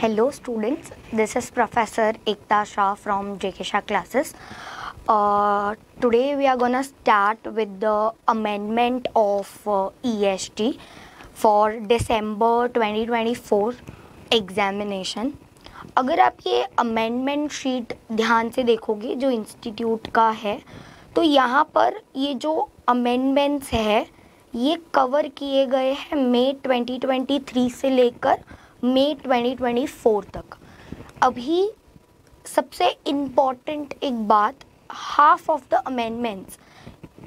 Hello students, this is Professor Ekta Shah from JK Shah classes. Today we are gonna start with the amendment of EST for December 2024 examination. अगर आप ये amendment sheet ध्यान से देखोगे जो institute का है, तो यहाँ पर ये जो अमेंडमेंट्स है ये कवर किए गए हैं मई 2023 से लेकर मई 2024 तक. अभी सबसे इम्पॉर्टेंट एक बात, हाफ ऑफ द अमेंडमेंट्स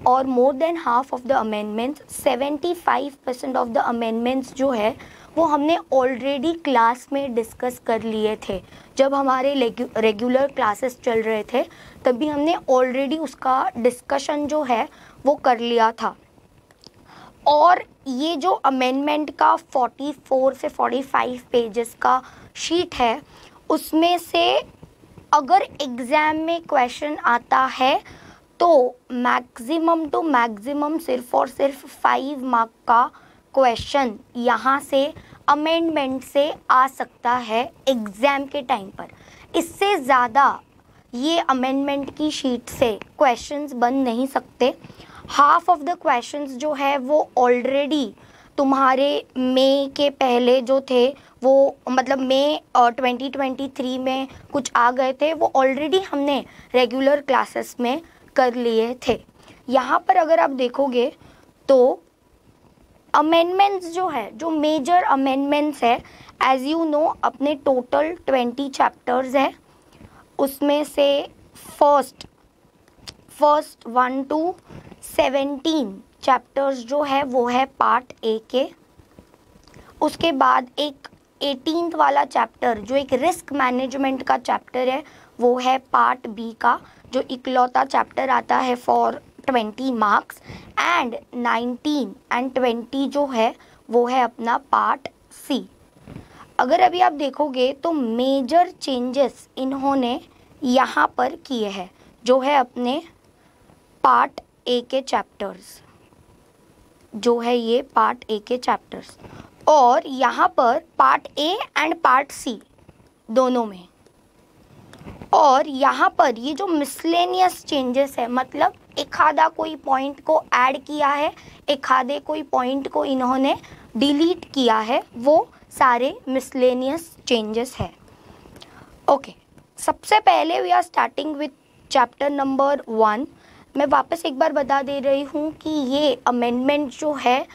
और more than half of the amendments 75% of the amendments जो है वो हमने ऑलरेडी क्लास में डिस्कस कर लिए थे. जब हमारे रेगुलर क्लासेस चल रहे थे तभी हमने ऑलरेडी उसका डिस्कशन जो है वो कर लिया था. और ये जो अमेंडमेंट का 44 से 45 पेजेस का शीट है उसमें से अगर एग्ज़ाम में क्वेश्चन आता है तो मैक्सिमम टू मैक्सिमम सिर्फ और सिर्फ 5 मार्क का क्वेश्चन यहाँ से अमेंडमेंट से आ सकता है एग्ज़ाम के टाइम पर. इससे ज़्यादा ये अमेंडमेंट की शीट से क्वेश्चंस बन नहीं सकते. हाफ ऑफ द क्वेश्चंस जो है वो ऑलरेडी तुम्हारे मई के पहले जो थे वो मतलब मई 2023 में कुछ आ गए थे, वो ऑलरेडी हमने रेगुलर क्लासेस में कर लिए थे. यहाँ पर अगर आप देखोगे तो अमेंडमेंट्स जो है, जो मेजर अमेंडमेंट्स है, एज यू नो अपने टोटल 20 चैप्टर्स है. उसमें से फर्स्ट 1 to 17 चैप्टर्स जो है वो है पार्ट ए के. उसके बाद एक 18th वाला चैप्टर जो एक रिस्क मैनेजमेंट का चैप्टर है वो है पार्ट बी का, जो इकलौता चैप्टर आता है फॉर 20 मार्क्स. एंड 19 and 20 जो है वो है अपना पार्ट सी. अगर अभी आप देखोगे तो मेजर चेंजेस इन्होंने यहाँ पर किए हैं जो है अपने पार्ट ए के चैप्टर्स, जो है ये पार्ट ए के चैप्टर्स. और यहाँ पर part A and part C दोनों में. और यहाँ पर ये जो मिसलेनियस चेंजेस है, मतलब एक आधा कोई पॉइंट को ऐड किया है, एक आधे कोई पॉइंट को इन्होंने डिलीट किया है, वो सारे मिसलेनियस चेंजेस है. ओके, सबसे पहले we are starting with chapter number 1. मैं वापस एक बार बता दे रही हूँ कि ये अमेंडमेंट जो है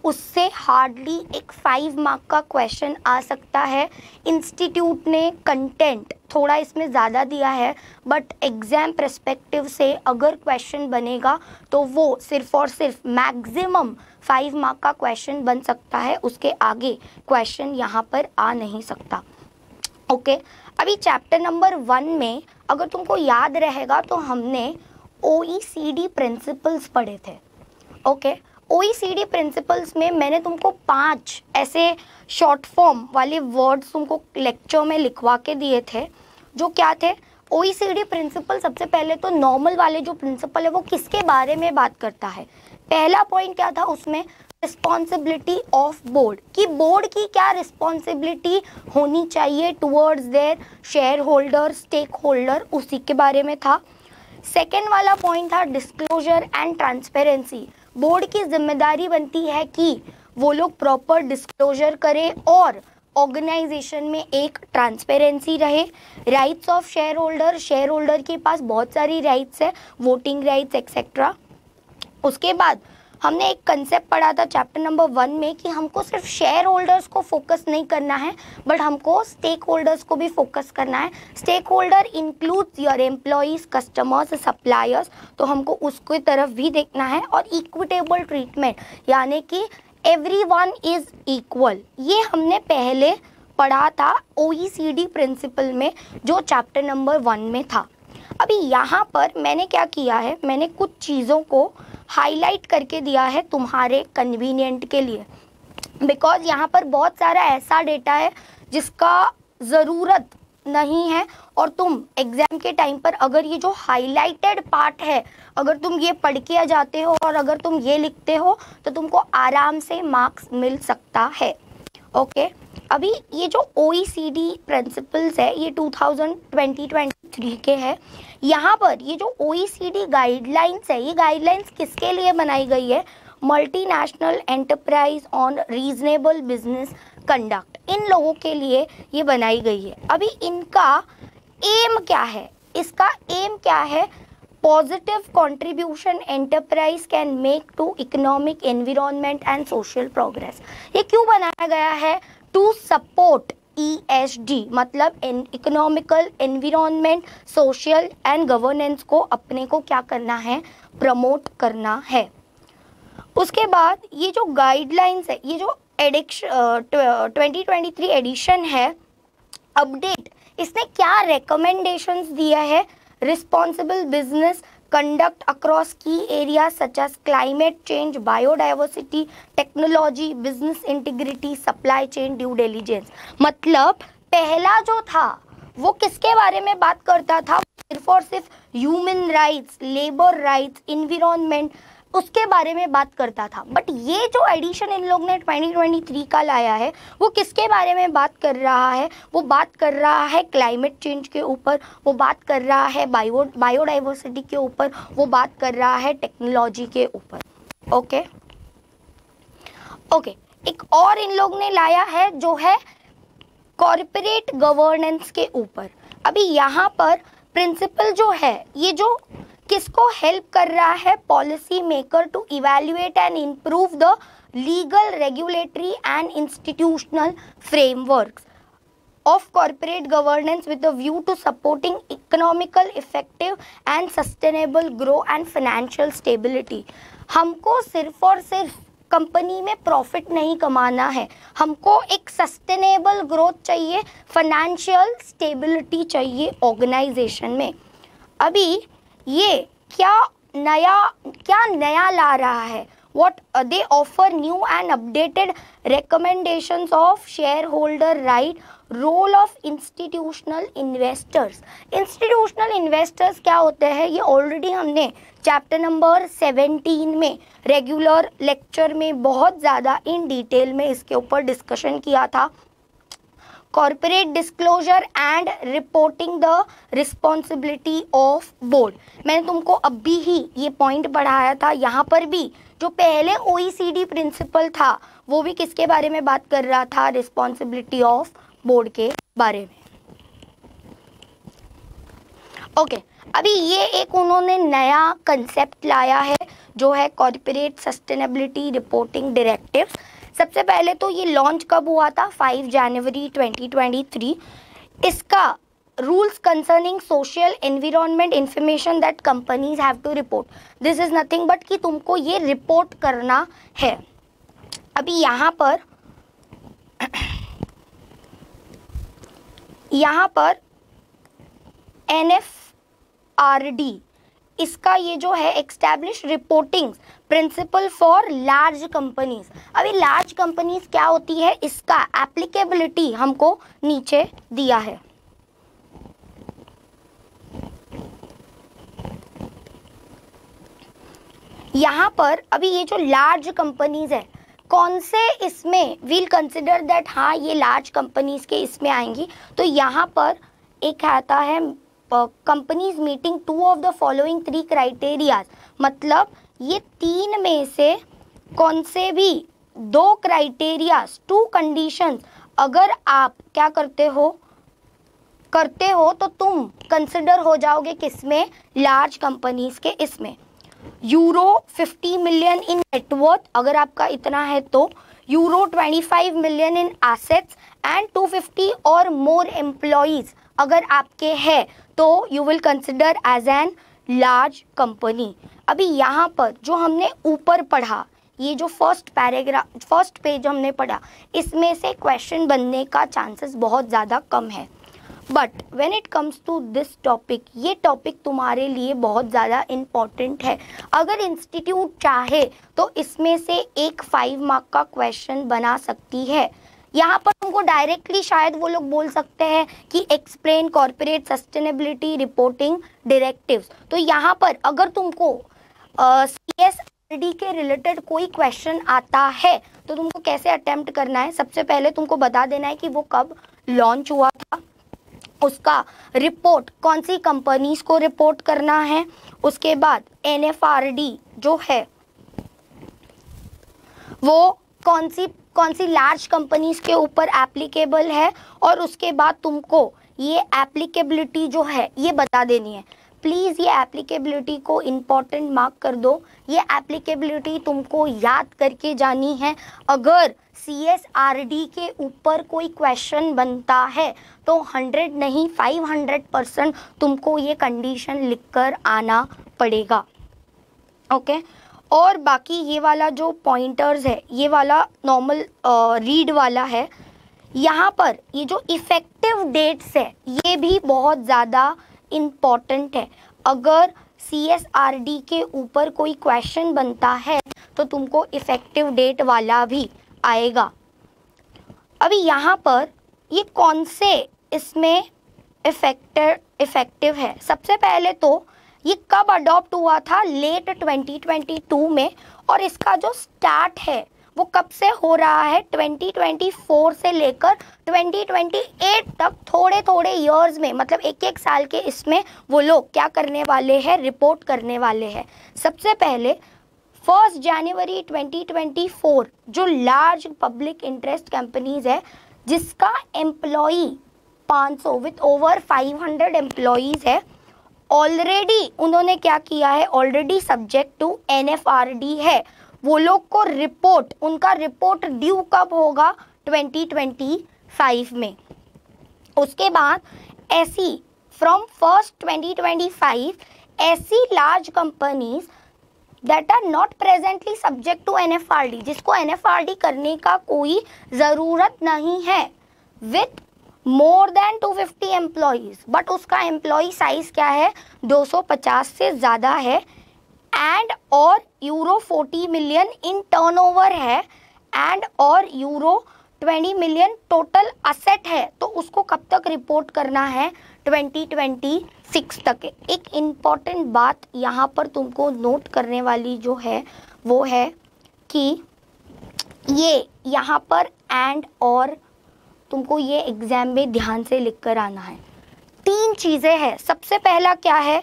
उससे हार्डली एक 5 मार्क का क्वेश्चन आ सकता है. इंस्टीट्यूट ने कंटेंट थोड़ा इसमें ज़्यादा दिया है, बट एग्ज़ाम पर्सपेक्टिव से अगर क्वेश्चन बनेगा तो वो सिर्फ और सिर्फ मैक्सिमम 5 मार्क का क्वेश्चन बन सकता है. उसके आगे क्वेश्चन यहाँ पर आ नहीं सकता. ओके, अभी चैप्टर नंबर 1 में अगर तुमको याद रहेगा तो हमने OECD प्रिंसिपल्स पढ़े थे. ओके, OECD प्रिंसिपल्स में मैंने तुमको 5 ऐसे शॉर्ट फॉर्म वाले वर्ड्स तुमको लेक्चर में लिखवा के दिए थे. जो क्या थे? OECD प्रिंसिपल सबसे पहले तो नॉर्मल वाले जो प्रिंसिपल है वो किसके बारे में बात करता है. पहला पॉइंट क्या था उसमें? रिस्पॉन्सिबिलिटी ऑफ बोर्ड, कि बोर्ड की क्या रिस्पॉन्सिबिलिटी होनी चाहिए towards their shareholder, stakeholder, उसी के बारे में था. सेकेंड वाला पॉइंट था डिस्क्लोजर एंड ट्रांसपेरेंसी. बोर्ड की जिम्मेदारी बनती है कि वो लोग प्रॉपर डिस्क्लोजर करें और ऑर्गेनाइजेशन में एक ट्रांसपेरेंसी रहे. राइट्स ऑफ शेयर होल्डर के पास बहुत सारी राइट्स है, वोटिंग राइट्स एक्सेट्रा. उसके बाद हमने एक कंसेप्ट पढ़ा था चैप्टर नंबर 1 में कि हमको सिर्फ शेयर होल्डर्स को फोकस नहीं करना है, बट हमको स्टेक होल्डर्स को भी फोकस करना है. Stakeholder includes your employees, customers, suppliers, तो हमको उसकी तरफ भी देखना है. और इक्विटेबल ट्रीटमेंट, यानी कि एवरीवन इज इक्वल, ये हमने पहले पढ़ा था OECD प्रिंसिपल में जो चैप्टर नंबर 1 में था. अभी यहाँ पर मैंने क्या किया है, मैंने कुछ चीज़ों को हाईलाइट करके दिया है तुम्हारे कन्वीनियंट के लिए, बिकॉज यहाँ पर बहुत सारा ऐसा डेटा है जिसका ज़रूरत नहीं है. और तुम एग्ज़ाम के टाइम पर अगर ये जो हाईलाइटेड पार्ट है अगर तुम ये पढ़ के आ जाते हो और अगर तुम ये लिखते हो तो तुमको आराम से मार्क्स मिल सकता है. ओके, अभी ये जो OECD प्रिंसिपल्स है ये 2023 के हैं। यहाँ पर ये जो OECD गाइडलाइंस है, ये गाइडलाइंस किसके लिए बनाई गई है? Multinational enterprise on reasonable business conduct, इन लोगों के लिए ये बनाई गई है। अभी इनका एम क्या है? इसका एम क्या है? Positive contribution enterprise can make to economic, environment and social progress. ये क्यों बनाया गया है? टू सपोर्ट ESG, मतलब economical, environment, social and governance को अपने को क्या करना है? प्रमोट करना है। उसके बाद ये जो गाइडलाइंस है, ये जो 2023 एडिशन है, अपडेट, इसने क्या रिकमेंडेशंस दिया है? Responsible business conduct across key areas such as climate change, biodiversity, technology, business integrity, supply chain due diligence. मतलब पहला जो था वो किसके बारे में बात करता था? सिर्फ और सिर्फ human rights, labour rights, environment, उसके बारे में बात करता था। बट ये जो एडिशन इन लोग ने 2023 का लाया है वो किसके बारे में बात कर रहा है? वो बात कर रहा है क्लाइमेट चेंज के ऊपर, वो बात कर रहा है बायोडाइवर्सिटी के ऊपर, वो बात कर रहा है टेक्नोलॉजी के ऊपर। ओके, एक और इन लोग ने लाया है जो है कॉर्पोरेट गवर्नेंस के ऊपर। अभी यहाँ पर प्रिंसिपल जो है, ये जो किसको हेल्प कर रहा है? Policy maker to evaluate and improve the legal, regulatory and institutional frameworks of corporate governance with a view to supporting economical, effective and sustainable growth and financial stability। हमको सिर्फ और सिर्फ कंपनी में प्रॉफिट नहीं कमाना है, हमको एक सस्टेनेबल ग्रोथ चाहिए, फाइनेंशियल स्टेबिलिटी चाहिए ऑर्गेनाइजेशन में। अभी ये क्या नया ला रहा है? What they offer new and updated recommendations of shareholder right, role of institutional investors। institutional investors क्या होते हैं? ये ऑलरेडी हमने चैप्टर नंबर 17 में रेगुलर लेक्चर में बहुत ज़्यादा इन डिटेल में इसके ऊपर डिस्कशन किया था। Corporate disclosure and reporting the responsibility of board, मैंने तुमको अभी ही ये पॉइंट पढ़ाया था। यहाँ पर भी जो पहले OECD प्रिंसिपल था वो भी किसके बारे में बात कर रहा था? रिस्पॉन्सिबिलिटी ऑफ बोर्ड के बारे में। ओके, अभी ये एक उन्होंने नया कंसेप्ट लाया है जो है कॉर्पोरेट सस्टेनेबिलिटी रिपोर्टिंग डायरेक्टिव्स। सबसे पहले तो ये लॉन्च कब हुआ था? 5 जनवरी 2023। इसका rules concerning social environment information that companies have to report, this is nothing but कि तुमको ये रिपोर्ट करना है। अभी यहाँ पर NFRD, इसका ये जो है establish reporting principle for large companies. अभी लार्ज कंपनीज क्या होती है, इसका एप्लीकेबिलिटी हमको नीचे दिया है। यहाँ पर अभी ये जो लार्ज कंपनीज है, कौन से इसमें वील कंसिडर दैट हाँ ये लार्ज कंपनीज के इसमें आएंगी? तो यहाँ पर एक आता है companies meeting 2 of the following 3 criterias, मतलब ये 3 में से कौन से भी 2 क्राइटेरियाज, 2 कंडीशंस अगर आप क्या करते हो तो तुम कंसिडर हो जाओगे किसमें? लार्ज कंपनीज के इसमें। यूरो 50 मिलियन इन नेटवर्थ अगर आपका इतना है तो, euro 25 million in assets and 250 or more employees अगर आपके है तो you will consider as an large company. अभी यहाँ पर जो हमने ऊपर पढ़ा, ये जो फर्स्ट पेज हमने पढ़ा, इसमें से क्वेश्चन बनने का चांसेस बहुत ज़्यादा कम है। But when it comes to this topic, ये टॉपिक तुम्हारे लिए बहुत ज़्यादा इम्पॉर्टेंट है। अगर इंस्टीट्यूट चाहे तो इसमें से एक 5 मार्क का क्वेश्चन बना सकती है। यहाँ पर तुमको डायरेक्टली शायद वो लोग बोल सकते हैं कि explain corporate sustainability reporting directives. तो यहाँ पर अगर तुमको CS आरडी के रिलेटेड कोई क्वेश्चन आता है तो तुमको कैसे अटेम्प्ट करना है, सबसे पहले तुमको बता देना है कि वो कब लॉन्च हुआ था, उसका रिपोर्ट कौन सी कंपनीज को रिपोर्ट करना है, उसके बाद एनएफआरडी जो है वो कौन सी लार्ज कंपनीज के ऊपर एप्लीकेबल है, और उसके बाद तुमको ये एप्लीकेबिलिटी जो है ये बता देनी है। प्लीज़ ये एप्लीकेबिलिटी को इम्पॉर्टेंट मार्क कर दो, ये एप्लीकेबिलिटी तुमको याद करके जानी है। अगर CSRD के ऊपर कोई क्वेश्चन बनता है तो 100 नहीं 500% तुमको ये कंडीशन लिखकर आना पड़ेगा। ओके और बाकी ये वाला जो पॉइंटर्स है, ये वाला नॉर्मल रीड वाला है, यहाँ पर ये जो इफ़ेक्टिव डेट्स है ये भी बहुत ज़्यादा इम्पॉर्टेंट है। अगर CSRD के ऊपर कोई क्वेश्चन बनता है तो तुमको इफ़ेक्टिव डेट वाला भी आएगा। अभी यहाँ पर ये कौन से इसमें इफ़ेक्टिव है, सबसे पहले तो ये कब अडॉप्ट हुआ था, लेट 2022 में, और इसका जो स्टार्ट है वो कब से हो रहा है, 2024 से लेकर 2028 तक, थोड़े थोड़े ईयर्स में, मतलब एक एक साल के इसमें वो लोग क्या करने वाले हैं, रिपोर्ट करने वाले हैं। सबसे पहले 1 जनवरी 2024 जो लार्ज पब्लिक इंटरेस्ट कंपनीज है जिसका एम्प्लॉई 500 विथ ओवर 500 एम्प्लॉयज़ है, ऑलरेडी उन्होंने क्या किया है, ऑलरेडी सब्जेक्ट टू NFRD है, वो लोग को रिपोर्ट, उनका रिपोर्ट ड्यू कब होगा, 2025 में। उसके बाद ऐसी फ्रॉम 1 2025 ऐसी large companies that are not presently subject to NFRD, जिसको NFRD करने का कोई ज़रूरत नहीं है, with more than 250 employees, but उसका एम्प्लॉय साइज क्या है, 250 से ज़्यादा है, एंड और €40 मिलियन इन टर्नओवर है, एंड और €20 मिलियन टोटल असेट है, तो उसको कब तक रिपोर्ट करना है, 2026 तक। एक इम्पॉर्टेंट बात यहाँ पर तुमको नोट करने वाली जो है वो है कि ये यहाँ पर एंड और तुमको ये एग्जाम में ध्यान से लिख कर आना है। 3 चीज़ें हैं। सबसे पहला क्या है,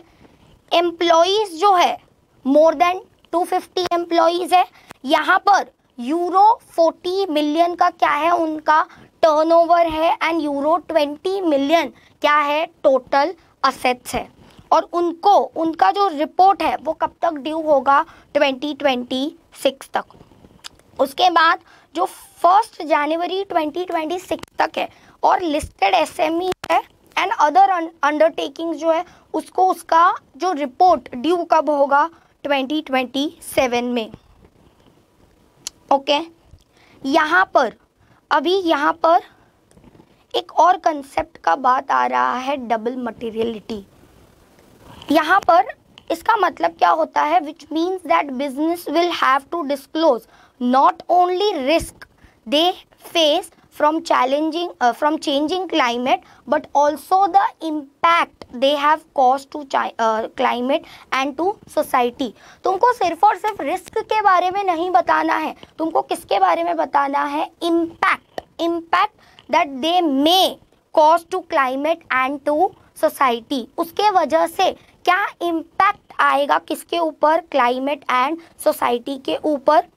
एम्प्लॉयज़ जो है मोर देन 250 एम्प्लॉयज़ है, यहाँ पर €40 मिलियन का क्या है, उनका टर्नओवर है, एंड €20 मिलियन क्या है, टोटल असेट्स है, और उनको उनका जो रिपोर्ट है वो कब तक ड्यू होगा, 2026 तक। उसके बाद जो 1 जनवरी 2026 तक है, और लिस्टेड SME है एंड अदर अंडरटेकिंग जो है उसको उसका जो रिपोर्ट ड्यू कब होगा, 2027 में। ओके यहाँ पर अभी यहाँ पर एक और कंसेप्ट का बात आ रहा है, डबल मटेरियलिटी। यहाँ पर इसका मतलब क्या होता है, which means that business will have to disclose not only risk they face from changing climate, but also the impact they have caused to climate and to society। तुमको सिर्फ और सिर्फ रिस्क के बारे में नहीं बताना है, तुमको किसके बारे में बताना है, impact that they may cause to climate and to society। उसके वजह से क्या इम्पैक्ट आएगा किसके ऊपर, क्लाइमेट एंड सोसाइटी के ऊपर,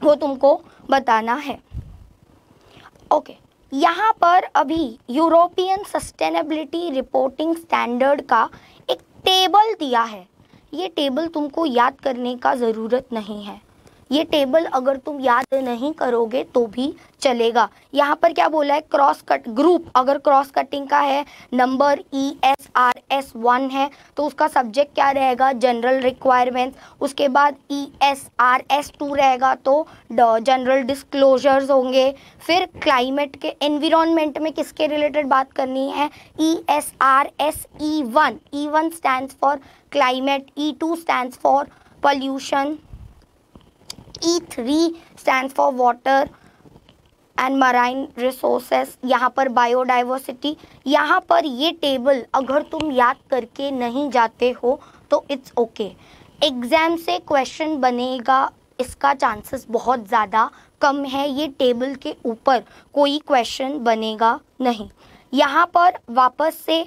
वो तुमको बताना है। ओके यहाँ पर अभी यूरोपियन सस्टेनेबिलिटी रिपोर्टिंग स्टैंडर्ड का एक टेबल दिया है, ये टेबल तुमको याद करने का ज़रूरत नहीं है, ये टेबल अगर तुम याद नहीं करोगे तो भी चलेगा। यहाँ पर क्या बोला है, क्रॉस कट ग्रुप, अगर क्रॉस कटिंग का है, नंबर ESRS1 है तो उसका सब्जेक्ट क्या रहेगा, जनरल रिक्वायरमेंट्स। उसके बाद ESRS2 रहेगा तो जनरल डिस्क्लोजर्स होंगे। फिर क्लाइमेट के एनवायरनमेंट में किसके रिलेटेड बात करनी है, ESRSE1, E1 stands for climate, E2 stands for pollution, E3 stands for water and marine resources, यहाँ पर बायोडाइवर्सिटी। यहाँ पर ये टेबल अगर तुम याद करके नहीं जाते हो तो इट्स ओके। एग्ज़ाम से क्वेश्चन बनेगा इसका चांसेस बहुत ज़्यादा कम है। ये टेबल के ऊपर कोई क्वेश्चन बनेगा नहीं। यहाँ पर वापस से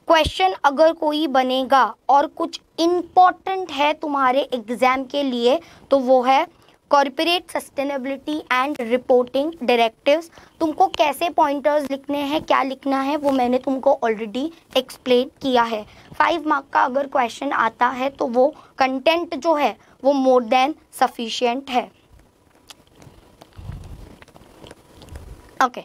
क्वेश्चन अगर कोई बनेगा और कुछ इम्पॉर्टेंट है तुम्हारे एग्ज़ाम के लिए तो वो है corporate sustainability and reporting directives. तुमको कैसे पॉइंटर्स लिखने हैं, क्या लिखना है, वो मैंने तुमको ऑलरेडी एक्सप्लेन किया है। 5 मार्क का अगर क्वेश्चन आता है तो वो कंटेंट जो है वो मोर देन सफिशिएंट है। ओके,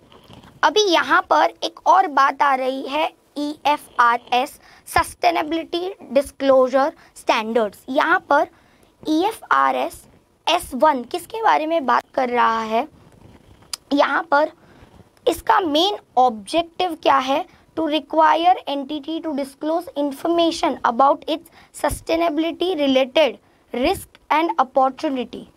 अभी यहाँ पर एक और बात आ रही है EFRS सस्टेनेबिलिटी डिस्क्लोजर स्टैंडर्ड्स। यहाँ पर EFRS S1 किसके बारे में बात कर रहा है? यहाँ पर इसका मेन ऑब्जेक्टिव क्या है? To require entity to disclose information about its sustainability related risk and opportunity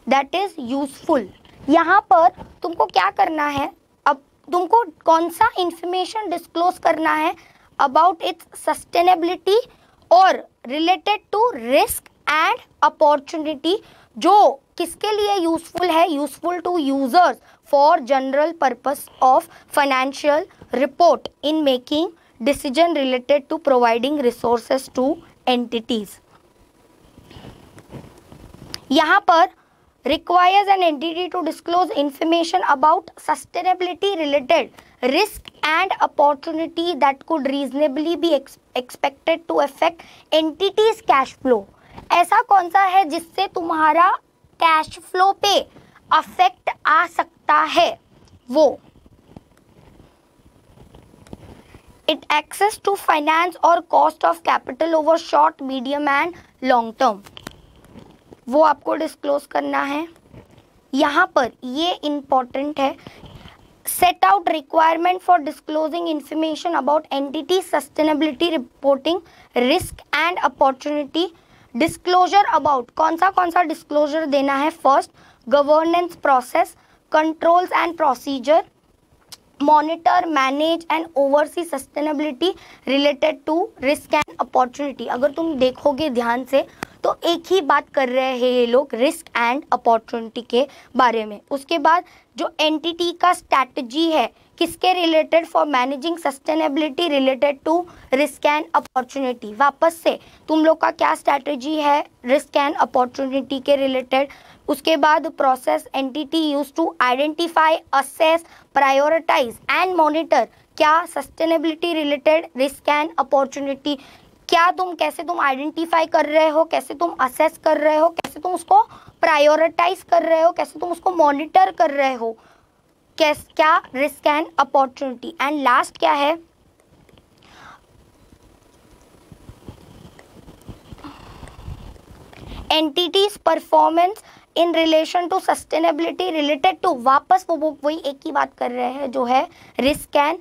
that is useful. यहाँ पर तुमको क्या करना है? अब तुमको कौन सा इंफॉर्मेशन डिस्क्लोज करना है अबाउट इट्स सस्टेनेबिलिटी और related to risk and opportunity, जो किसके लिए यूजफुल है? Useful to users for general purpose of financial report in making decision related to providing resources to entities. यहाँ पर requires an entity to disclose information about sustainability related risk and opportunity that could reasonably be expected to affect entity's cash flow। ऐसा कौन सा है जिससे तुम्हारा cash flow पे affect आ सकता है? वो it access to finance or cost of capital over short, medium and long term, वो आपको डिस्क्लोज करना है। यहाँ पर ये इम्पॉर्टेंट है, set out requirement for disclosing information about entity sustainability reporting risk and opportunity. Disclosure about कौन सा डिस्क्लोजर देना है? First, governance process, controls and procedure, monitor, manage and oversee sustainability related to risk and opportunity. अगर तुम देखोगे ध्यान से तो एक ही बात कर रहे हैं ये लोग, रिस्क एंड अपॉर्चुनिटी के बारे में। उसके बाद जो एंटिटी का स्ट्रैटेजी है किसके related? For managing sustainability related to risk and opportunity. वापस से तुम लोग का क्या स्ट्रैटेजी है रिस्क एंड अपॉर्चुनिटी के रिलेटेड। उसके बाद process entity use to identify, assess, prioritise and monitor, क्या sustainability related risk and opportunity, क्या कैसे तुम आइडेंटिफाई कर रहे हो, कैसे तुम असेस कर रहे हो, कैसे तुम उसको प्रायोरिटाइज कर रहे हो, कैसे तुम उसको मॉनिटर कर रहे हो, क्या risk and opportunity. And last क्या है? Entities performance in relation to sustainability related to, वापस वो वही एक ही बात कर रहे हैं जो है risk and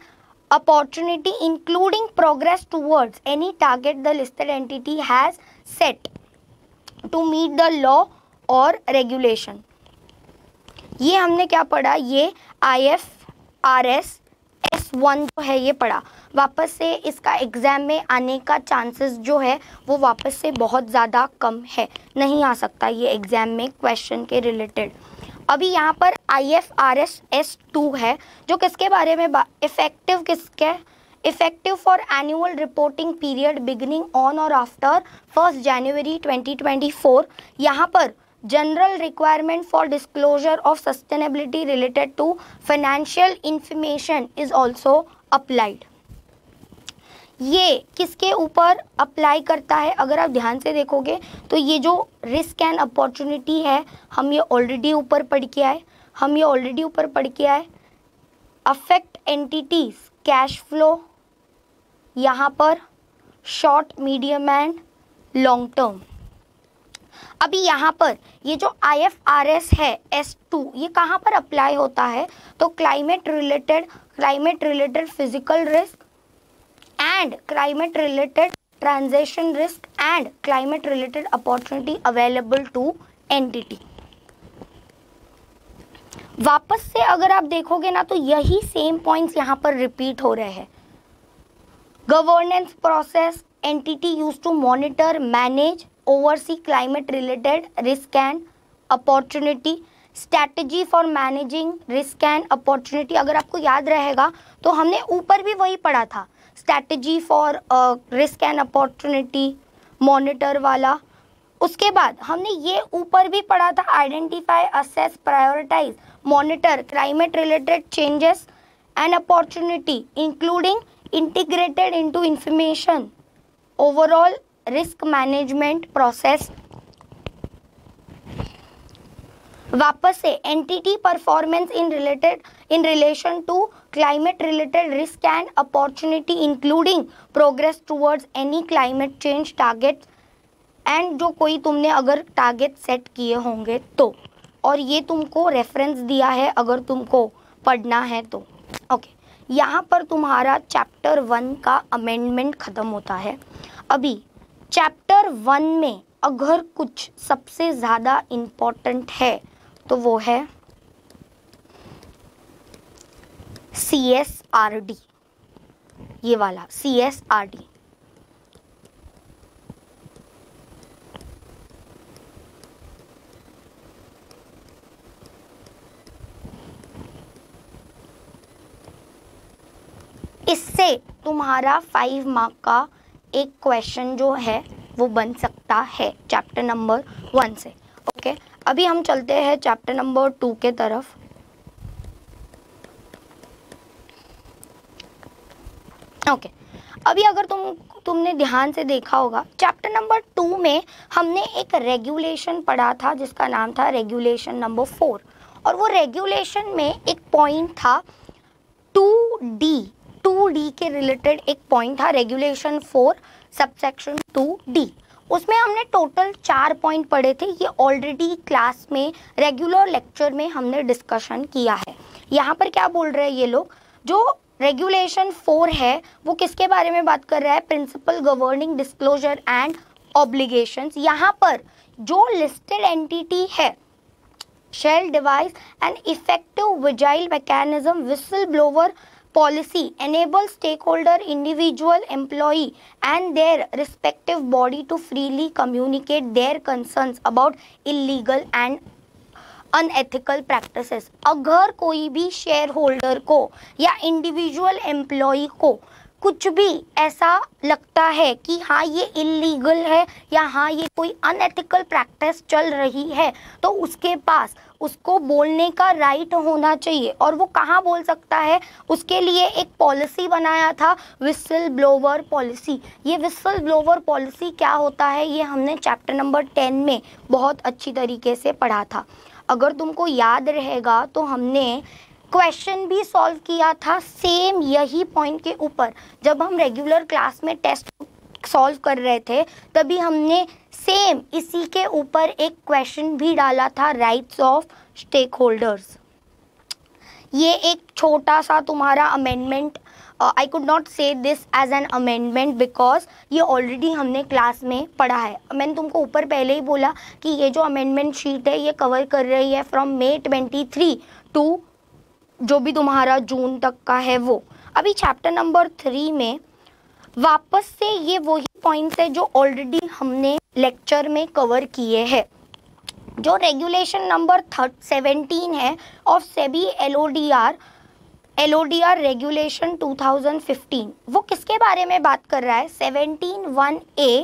opportunity including progress towards any target the listed entity has set to meet the law or regulation। ये हमने क्या पढ़ा? ये IFRS S1 जो है ये पढ़ा। वापस से इसका एग्ज़ाम में आने का चांसेस जो है वो वापस से बहुत ज़्यादा कम है, नहीं आ सकता ये एग्ज़ाम में क्वेश्चन के रिलेटेड। अभी यहाँ पर IFRS S2 है जो किसके बारे में इफेक्टिव किसके? Effective for annual reporting period beginning on or after 1 January 2024। यहाँ पर general requirement for disclosure of sustainability related to financial information is also applied. ये किसके ऊपर अप्लाई करता है? अगर आप ध्यान से देखोगे तो ये जो रिस्क एंड अपॉर्चुनिटी है हम ये ऑलरेडी ऊपर पढ़ के आए, अफेक्ट एंटिटीज कैश फ्लो, यहाँ पर short, medium and long term. अभी यहाँ पर ये जो IFRS है S2 ये कहाँ पर अप्लाई होता है? तो climate related physical risk and climate related transition risk and climate related opportunity available to entity। वापस से अगर आप देखोगे ना तो यही सेम पॉइंट्स यहाँ पर रिपीट हो रहे हैं। Governance process, entity use to monitor, manage oversee climate related risk and opportunity, strategy for managing risk and opportunity। अगर आपको याद रहेगा तो हमने ऊपर भी वही पढ़ा था, strategy for risk and opportunity, monitor वाला। उसके बाद हमने ये ऊपर भी पढ़ा था, identify, assess, prioritise, monitor climate related changes and opportunity including integrated into information overall risk management process. वापस से entity performance in relation to climate related risk and opportunity including progress towards any climate change targets and जो कोई तुमने अगर target set किए होंगे तो, और ये तुमको रेफरेंस दिया है अगर तुमको पढ़ना है तो। ओके, यहाँ पर तुम्हारा चैप्टर 1 का अमेंडमेंट ख़त्म होता है। अभी चैप्टर 1 में अगर कुछ सबसे ज़्यादा इम्पोर्टेंट है तो वो है CSRD, ये वाला CSRD। इससे तुम्हारा 5 मार्क का एक क्वेश्चन जो है वो बन सकता है चैप्टर नंबर 1 से। ओके, अभी हम चलते हैं चैप्टर नंबर 2 के तरफ। ओके, अभी अगर तुमने ध्यान से देखा होगा चैप्टर नंबर 2 में हमने एक रेगुलेशन पढ़ा था जिसका नाम था रेगुलेशन नंबर 4, और वो रेगुलेशन में एक पॉइंट था 2D के रिलेटेड एक पॉइंट था, रेगुलेशन 4 सबसेक्शन 2D। उसमें हमने टोटल 4 पॉइंट पढ़े थे। ये ऑलरेडी क्लास में रेगुलर लेक्चर में हमने डिस्कशन किया है। यहाँ पर क्या बोल रहे हैं ये लोग, जो रेगुलेशन 4 है वो किसके बारे में बात कर रहा है, principle governing disclosure and obligations. यहाँ पर जो लिस्टेड एंटिटी है shall devise an effective vigil mechanism whistleblower policy enable stakeholder individual employee and their respective body to freely communicate their concerns about illegal and unethical practices. अगर कोई भी share holder को या individual employee को कुछ भी ऐसा लगता है कि हाँ ये इलीगल है या हाँ ये कोई अनएथिकल प्रैक्टिस चल रही है, तो उसके पास उसको बोलने का राइट होना चाहिए। और वो कहाँ बोल सकता है, उसके लिए एक पॉलिसी बनाया था, विसल ब्लोवर पॉलिसी। ये विसल ब्लोवर पॉलिसी क्या होता है ये हमने चैप्टर नंबर 10 में बहुत अच्छी तरीके से पढ़ा था। अगर तुमको याद रहेगा तो हमने क्वेश्चन भी सॉल्व किया था सेम यही पॉइंट के ऊपर। जब हम रेगुलर क्लास में टेस्ट सॉल्व कर रहे थे तभी हमने सेम इसी के ऊपर एक क्वेश्चन भी डाला था, राइट्स ऑफ स्टेक होल्डर्स। ये एक छोटा सा तुम्हारा amendment, I could not say this as an amendment because ये ऑलरेडी हमने क्लास में पढ़ा है। मैंने तुमको ऊपर पहले ही बोला कि ये जो अमेंडमेंट शीट है ये कवर कर रही है फ्रॉम May 23 टू जो भी तुम्हारा जून तक का है वो। अभी चैप्टर नंबर 3 में वापस से ये वही पॉइंट्स है जो ऑलरेडी हमने लेक्चर में कवर किए हैं। जो रेगुलेशन नंबर 17 है ऑफ सेबी LODR रेगुलेशन 2015, वो किसके बारे में बात कर रहा है, 17(1)(a)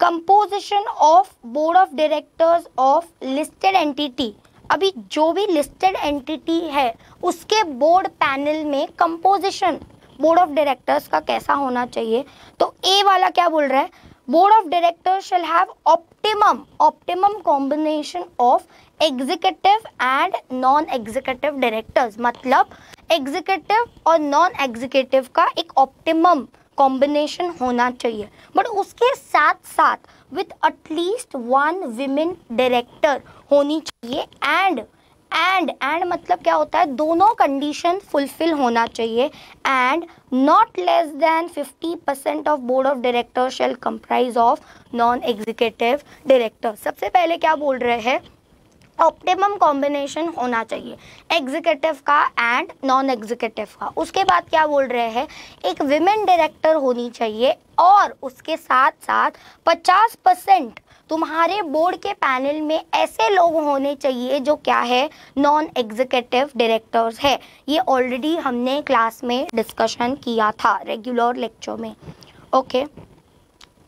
composition of board of directors of listed entity. अभी जो भी लिस्टेड एंटिटी है उसके बोर्ड पैनल में कंपोजिशन बोर्ड ऑफ डायरेक्टर्स का कैसा होना चाहिए, तो ए वाला क्या बोल रहा है, board of directors shall have optimum combination of executive and non executive directors. मतलब एग्जीक्यूटिव और नॉन एग्जीक्यूटिव का एक ऑप्टिमम कॉम्बिनेशन होना चाहिए, बट उसके साथ साथ विथ एटलीस्ट 1 विमेन डायरेक्टर होनी चाहिए। एंड मतलब क्या होता है, दोनों कंडीशन फुलफिल होना चाहिए। And not less then 50% of board of director shell comprise of non executive director. सबसे पहले क्या बोल रहे हैं, ऑप्टिमम कॉम्बिनेशन होना चाहिए एग्जीक्यूटिव का एंड नॉन एग्जीक्यूटिव का। उसके बाद क्या बोल रहे हैं, एक विमेन डायरेक्टर होनी चाहिए और उसके साथ साथ 50% तुम्हारे बोर्ड के पैनल में ऐसे लोग होने चाहिए जो क्या है, नॉन एग्जीक्यूटिव डायरेक्टर्स है। ये ऑलरेडी हमने क्लास में डिस्कशन किया था रेगुलर लेक्चर में। ओके,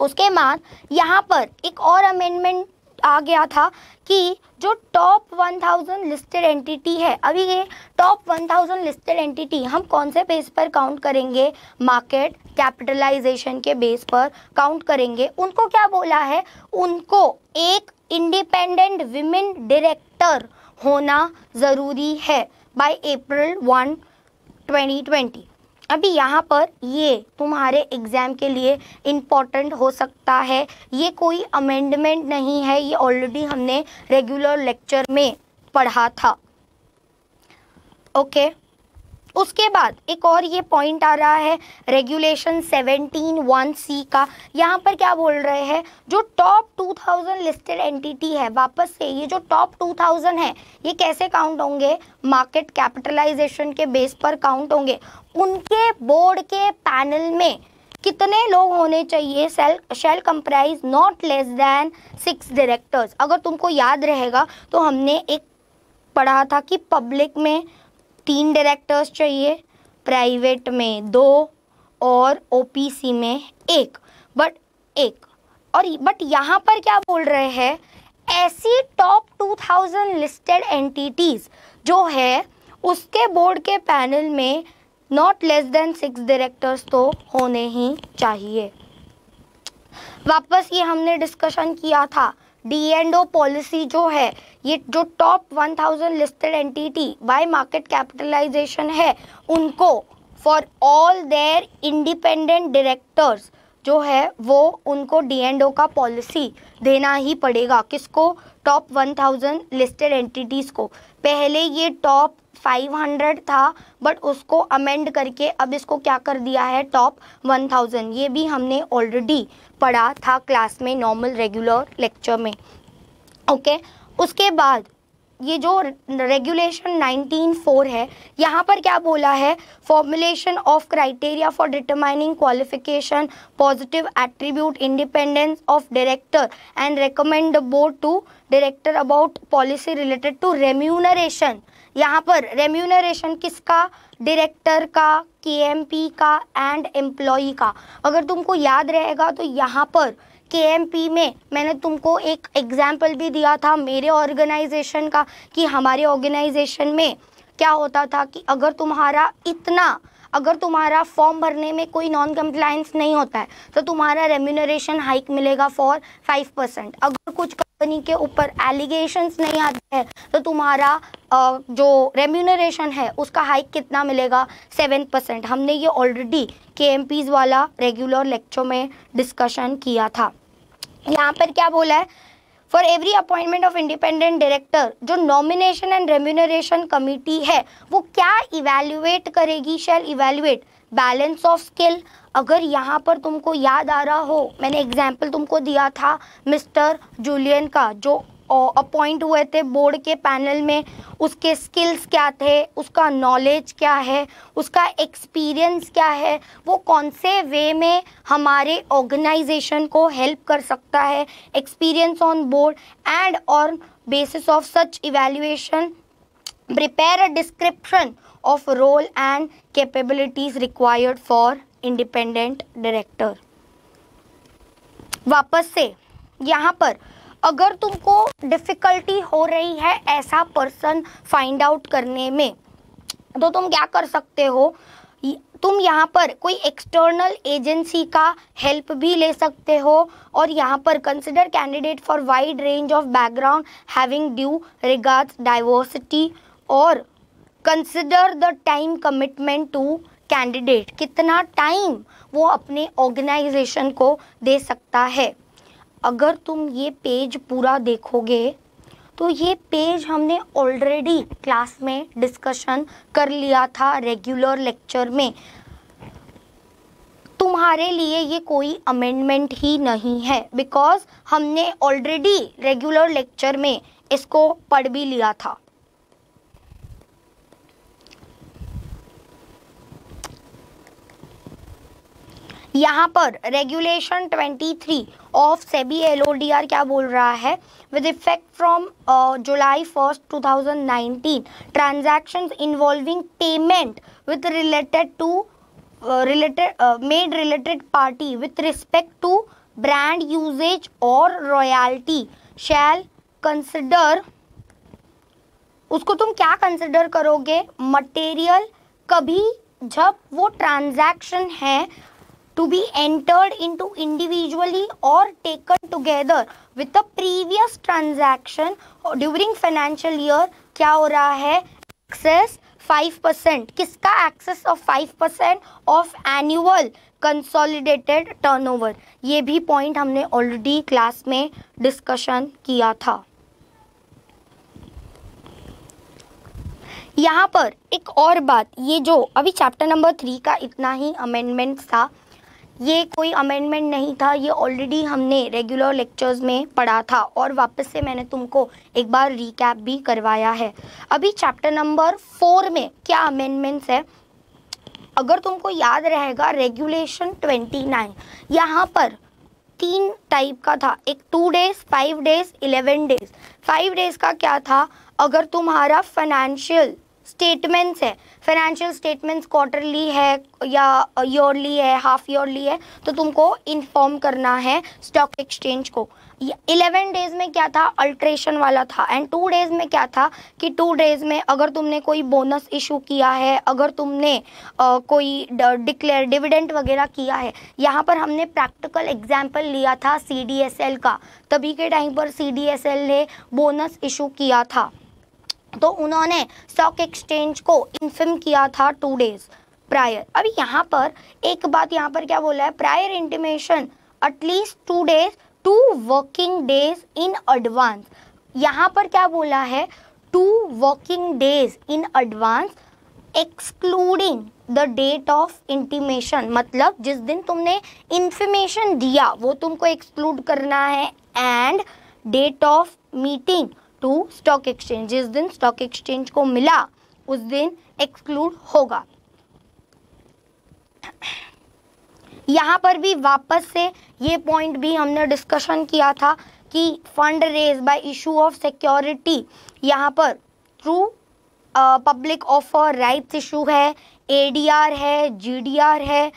उसके बाद यहाँ पर एक और अमेंडमेंट आ गया था कि जो टॉप 1000 लिस्टेड एंटिटी है, अभी ये टॉप 1000 लिस्टेड एंटिटी हम कौन से बेस पर काउंट करेंगे, मार्केट कैपिटलाइजेशन के बेस पर काउंट करेंगे। उनको क्या बोला है, उनको एक इंडिपेंडेंट विमेन डायरेक्टर होना ज़रूरी है बाय अप्रैल 1, 2020। अभी यहाँ पर ये तुम्हारे एग्ज़ाम के लिए इम्पॉर्टेंट हो सकता है, ये कोई अमेंडमेंट नहीं है, ये ऑलरेडी हमने रेगुलर लेक्चर में पढ़ा था। ओके, उसके बाद एक और ये पॉइंट आ रहा है रेगुलेशन 17(1)(c) का। यहाँ पर क्या बोल रहे हैं, जो टॉप 2000 लिस्टेड एंटिटी है, वापस से ये जो टॉप 2000 है ये कैसे काउंट होंगे, मार्केट कैपिटलाइजेशन के बेस पर काउंट होंगे। उनके बोर्ड के पैनल में कितने लोग होने चाहिए, shall comprise not less than 6 directors. अगर तुमको याद रहेगा तो हमने एक पढ़ा था कि पब्लिक में 3 डायरेक्टर्स चाहिए, प्राइवेट में 2 और ओपीसी में 1। बट यहाँ पर क्या बोल रहे हैं, ऐसी टॉप 2000 लिस्टेड एंटिटीज जो है उसके बोर्ड के पैनल में नॉट लेस देन 6 डायरेक्टर्स तो होने ही चाहिए। वापस ये हमने डिस्कशन किया था, D&O पॉलिसी जो है, ये जो top 1000 listed entity by market capitalisation है, उनको for all their independent directors जो है वो उनको D&O का पॉलिसी देना ही पड़ेगा। किसको, टॉप 1000 लिस्टेड एंटिटीज़ को। पहले ये टॉप 500 था बट उसको अमेंड करके अब इसको क्या कर दिया है, टॉप 1000। ये भी हमने ऑलरेडी पढ़ा था क्लास में नॉर्मल रेगुलर लेक्चर में। ओके, उसके बाद ये जो रेगुलेशन 19(4) है, यहाँ पर क्या बोला है, formulation of criteria for determining qualification, positive attribute, independence of director and recommend the board to director about policy related to remuneration. यहाँ पर रेम्यूनरेशन किसका, डायरेक्टर का, KMP का एंड एम्प्लॉई का। अगर तुमको याद रहेगा तो यहाँ पर KMP में मैंने तुमको एक एग्जाम्पल भी दिया था मेरे ऑर्गेनाइजेशन का, कि हमारे ऑर्गेनाइजेशन में क्या होता था कि अगर तुम्हारा फॉर्म भरने में कोई नॉन कंप्लायंस नहीं होता है तो तुम्हारा रेम्यूनरेशन हाइक मिलेगा फॉर 5%। अगर कुछ कंपनी के ऊपर एलिगेशंस नहीं आते हैं तो तुम्हारा जो रेम्यूनरेशन है उसका हाइक कितना मिलेगा, 7%। हमने ये ऑलरेडी KMPs वाला रेगुलर लेक्चर में डिस्कशन किया था। यहाँ पर क्या बोला है, for every appointment of independent director जो नॉमिनेशन एंड रेम्यूनरेशन कमिटी है वो क्या इवैल्यूएट करेगी, शैल इवैल्यूएट बैलेंस ऑफ स्किल। अगर यहाँ पर तुमको याद आ रहा हो, मैंने एग्जाम्पल तुमको दिया था मिस्टर जूलियन का, जो अपॉइंट हुए थे बोर्ड के पैनल में, उसके स्किल्स क्या थे, उसका नॉलेज क्या है, उसका एक्सपीरियंस क्या है, वो कौन से वे में हमारे ऑर्गेनाइजेशन को हेल्प कर सकता है, experience on board and on basis of such evaluation prepare a description of role and capabilities required for independent director. वापस से यहाँ पर अगर तुमको डिफ़िकल्टी हो रही है ऐसा पर्सन फाइंड आउट करने में तो तुम क्या कर सकते हो, तुम यहाँ पर कोई एक्सटर्नल एजेंसी का हेल्प भी ले सकते हो। और यहाँ पर consider candidate for wide range of background having due regards diversity, और consider the time commitment to candidate, कितना टाइम वो अपने ऑर्गेनाइजेशन को दे सकता है। अगर तुम ये पेज पूरा देखोगे तो ये पेज हमने ऑलरेडी क्लास में डिस्कशन कर लिया था रेगुलर लेक्चर में। तुम्हारे लिए ये कोई अमेंडमेंट ही नहीं है, बिकॉज हमने ऑलरेडी रेगुलर लेक्चर में इसको पढ़ भी लिया था। यहाँ पर रेगुलेशन 23 ऑफ सेबी LODR क्या बोल रहा है, with effect from July 1 2019 transactions involving payment with related to related party with respect to brand usage or royalty shall consider, उसको तुम क्या कंसिडर करोगे, मटेरियल कभी जब वो ट्रांजैक्शन है to be entered into individually or taken together with the previous transaction during financial year क्या हो रहा है, excess 5%, किसका excess of 5% of annual consolidated turnover. ये भी पॉइंट हमने ऑलरेडी क्लास में डिस्कशन किया था। यहाँ पर एक और बात, ये जो अभी चैप्टर नंबर 3 का इतना ही अमेंडमेंट था, ये कोई अमेंडमेंट नहीं था, ये ऑलरेडी हमने रेगुलर लेक्चर्स में पढ़ा था और वापस से मैंने तुमको एक बार रिकैप भी करवाया है। अभी चैप्टर नंबर 4 में क्या अमेंडमेंट्स है, अगर तुमको याद रहेगा रेगुलेशन 29 यहाँ पर 3 टाइप का था, एक 2 डेज, 5 डेज, 11 डेज। 5 डेज का क्या था, अगर तुम्हारा फाइनेंशियल स्टेटमेंट्स है, फाइनेंशियल स्टेटमेंट्स क्वार्टरली है या ईयरली है, हाफ ईयरली है, तो तुमको इन्फॉर्म करना है स्टॉक एक्सचेंज को। 11 डेज में क्या था, अल्ट्रेशन वाला था। एंड 2 डेज में क्या था कि 2 डेज में अगर तुमने कोई बोनस इशू किया है, अगर तुमने कोई डिक्लेयर डिविडेंड वगैरह किया है, यहाँ पर हमने प्रैक्टिकल एग्जाम्पल लिया था CDSL का। तभी के टाइम पर CDSL ने बोनस इशू किया था, तो उन्होंने स्टॉक एक्सचेंज को इन्फॉर्म किया था 2 डेज प्रायर। अभी यहाँ पर एक बात यहाँ पर क्या बोला है, prior intimation at least 2 days 2 working days in advance. यहाँ पर क्या बोला है, 2 working days in advance excluding the date of intimation, मतलब जिस दिन तुमने इंफॉर्मेशन दिया वो तुमको एक्सक्लूड करना है, and date of meeting to stock exchange, जिस दिन स्टॉक एक्सचेंज को मिला उस दिन एक्सक्लूड होगा। यहाँ पर भी वापस से ये पॉइंट भी हमने डिस्कशन किया था कि fund raise by issue of security, यहाँ पर through public offer rights issue है, ADR है, GDR है,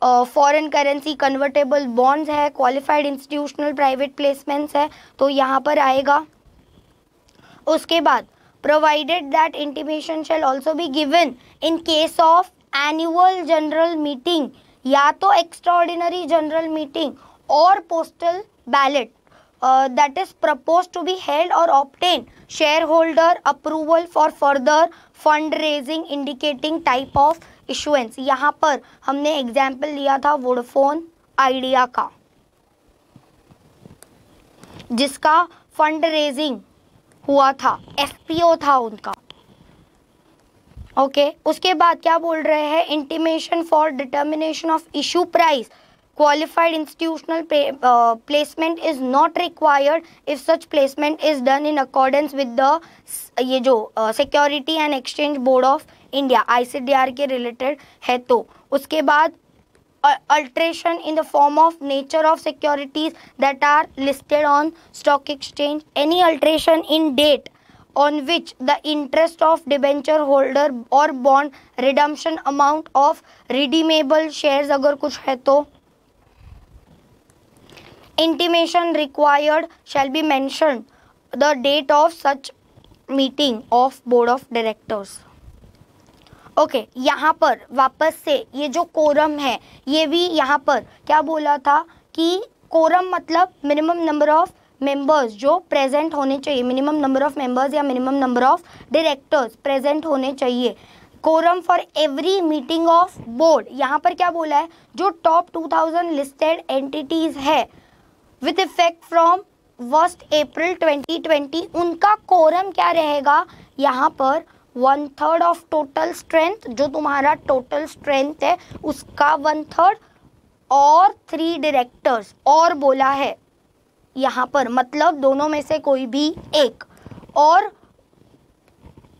फॉरेन करेंसी कन्वर्टेबल बॉन्ड्स है, क्वालिफाइड इंस्टीट्यूशनल प्राइवेट प्लेसमेंट्स है, तो यहाँ पर आएगा। उसके बाद provided that intimation shall also be given in case of annual general meeting, या तो extraordinary general meeting or postal ballot that is proposed to be held or obtain shareholder approval for further fundraising indicating type of issuance। यहाँ पर हमने example लिया था Vodafone idea का, जिसका fund raising हुआ था, FPO था उनका। ओके, उसके बाद क्या बोल रहे हैं, intimation for determination of issue price qualified institutional placement is not required if such placement is done in accordance with the ये जो Security and Exchange Board of India ICDR के related है। तो उसके बाद alteration in the form of nature of securities that are listed on stock exchange, any alteration in date on which the interest of debenture holder or bond redemption amount of redeemable shares अगर कुछ है तो intimation required shall be mentioned the date of such meeting of board of directors। Okay, यहाँ पर वापस से ये जो कोरम है, ये भी यहाँ पर क्या बोला था कि कोरम मतलब मिनिमम नंबर ऑफ मेंबर्स जो प्रेजेंट होने चाहिए, मिनिमम नंबर ऑफ मेंबर्स या minimum number of directors present होने चाहिए। Quorum for every meeting of board, यहाँ पर क्या बोला है, जो टॉप 2000 लिस्टेड एंटिटीज है विथ इफेक्ट फ्रॉम 1 अप्रैल 2020, उनका कोरम क्या रहेगा, यहाँ पर 1/3 ऑफ टोटल स्ट्रेंथ, जो तुम्हारा टोटल स्ट्रेंथ है उसका 1/3 और 3 डायरेक्टर्स और बोला है यहाँ पर, मतलब दोनों में से कोई भी एक। और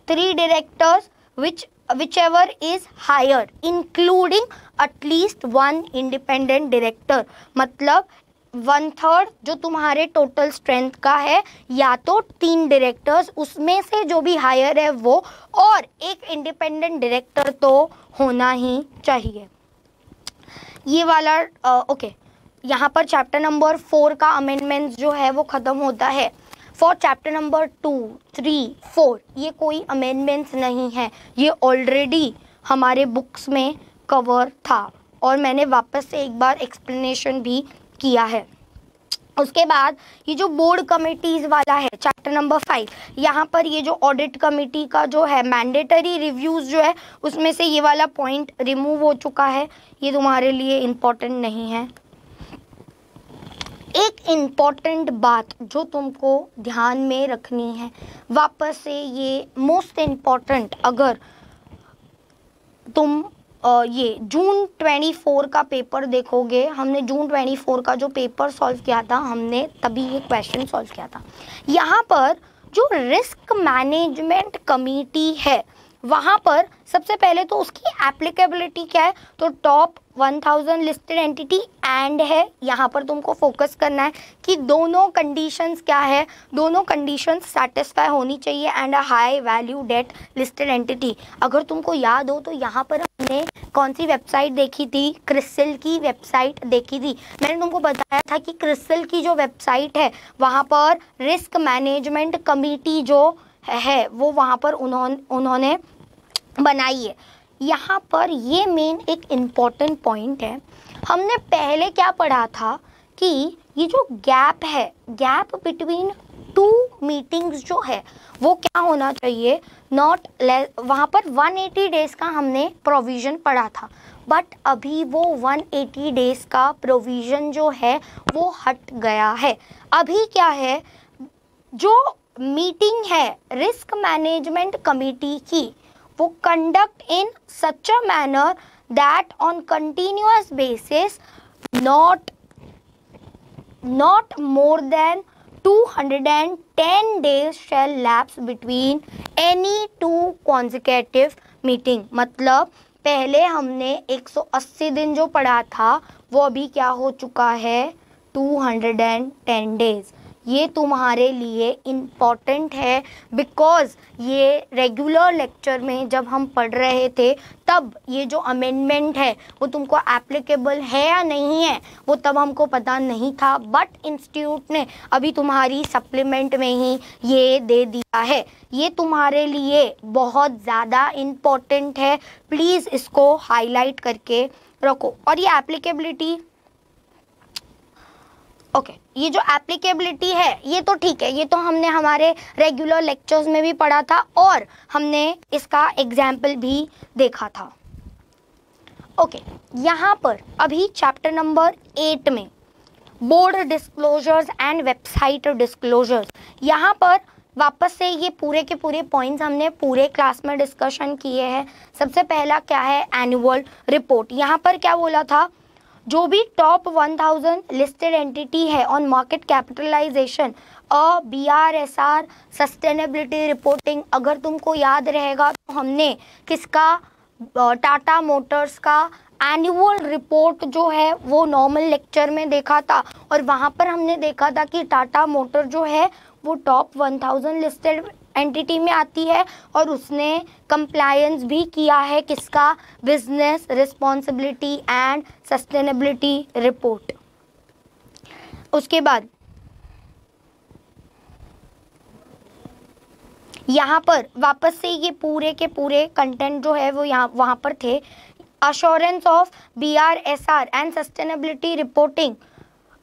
3 directors whichever is higher including at least 1 independent director। मतलब 1/3 जो तुम्हारे टोटल स्ट्रेंथ का है, या तो 3 डायरेक्टर्स उसमें से जो भी हायर है वो, और एक इंडिपेंडेंट डायरेक्टर तो होना ही चाहिए। ये वाला ओके। यहाँ पर चैप्टर नंबर 4 का अमेंडमेंट्स जो है वो ख़त्म होता है। फॉर चैप्टर नंबर 2, 3, 4 ये कोई अमेंडमेंट्स नहीं है, ये ऑलरेडी हमारे बुक्स में कवर था और मैंने वापस से एक बार एक्सप्लेनेशन भी किया है। उसके बाद ये जो बोर्ड कमिटीज़ वाला है चैप्टर नंबर 5, यहाँ पर ये जो ऑडिट कमेटी का जो है मैंडेटरी रिव्यूज़ जो है उसमें से ये वाला पॉइंट रिमूव हो चुका है, ये तुम्हारे लिए इम्पोर्टेंट नहीं है। एक इम्पॉर्टेंट बात जो तुमको ध्यान में रखनी है, वापस से ये मोस्ट इम्पॉर्टेंट, अगर तुम ये जून 24 का पेपर देखोगे, हमने जून 24 का जो पेपर सॉल्व किया था, हमने तभी ये क्वेश्चन सॉल्व किया था। यहाँ पर जो रिस्क मैनेजमेंट कमेटी है वहाँ पर सबसे पहले तो उसकी एप्लीकेबिलिटी क्या है, तो टॉप 1000 लिस्टेड एंटिटी एंड है, यहाँ पर तुमको फोकस करना है कि दोनों कंडीशंस क्या है, दोनों कंडीशंस सेटिस्फाई होनी चाहिए and a high value debt listed entity. अगर तुमको याद हो तो यहाँ पर हमने कौन सी वेबसाइट देखी थी, क्रिसिल की वेबसाइट देखी थी। मैंने तुमको बताया था कि क्रिसिल की जो वेबसाइट है वहाँ पर रिस्क मैनेजमेंट कमेटी जो है वो वहाँ पर उन्होंने बनाई है। यहाँ पर ये मेन एक इम्पॉर्टेंट पॉइंट है, हमने पहले क्या पढ़ा था कि ये जो गैप है, गैप बिटवीन 2 मीटिंग्स जो है वो क्या होना चाहिए, नॉट लेस, वहाँ पर 180 डेज़ का हमने प्रोविज़न पढ़ा था, बट अभी वो 180 डेज़ का प्रोविज़न जो है वो हट गया है। अभी क्या है, जो मीटिंग है रिस्क मैनेजमेंट कमेटी की, वो conduct in such a manner that on continuous basis not more than 210 days shall lapse between any 2 consecutive meeting। मतलब पहले हमने 180 दिन जो पढ़ा था वो अभी क्या हो चुका है, 210 days। ये तुम्हारे लिए इम्पॉर्टेंट है बिकॉज़ ये रेगुलर लेक्चर में जब हम पढ़ रहे थे तब ये जो अमेंडमेंट है वो तुमको एप्लीकेबल है या नहीं है वो तब हमको पता नहीं था, बट इंस्टीट्यूट ने अभी तुम्हारी सप्लीमेंट में ही ये दे दिया है। ये तुम्हारे लिए बहुत ज़्यादा इम्पॉर्टेंट है, प्लीज़ इसको हाईलाइट करके रखो। और ये एप्लीकेबिलिटी ओके, ये जो एप्लीकेबिलिटी है ये तो ठीक है, ये तो हमने हमारे रेगुलर लेक्चर्स में भी पढ़ा था और हमने इसका एग्जाम्पल भी देखा था। ओके, यहाँ पर अभी चैप्टर नंबर 8 में board disclosures and website disclosures, यहाँ पर वापस से ये पूरे के पूरे पॉइंट्स हमने पूरे क्लास में डिस्कशन किए हैं। सबसे पहला क्या है, एनुअल रिपोर्ट। यहाँ पर क्या बोला था, जो भी टॉप 1000 लिस्टेड एंटिटी है on market capitalisation, BRSR sustainability reporting, अगर तुमको याद रहेगा तो हमने किसका, टाटा मोटर्स का एनुअल रिपोर्ट जो है वो नॉर्मल लेक्चर में देखा था और वहाँ पर हमने देखा था कि टाटा मोटर जो है वो टॉप 1000 लिस्टेड एंटिटी में आती है और उसने कंप्लायंस भी किया है किसका, business responsibility and sustainability report. उसके बाद यहाँ पर वापस से ये पूरे के पूरे कंटेंट जो है वो वहाँ पर थे। Assurance of BRSR and sustainability reporting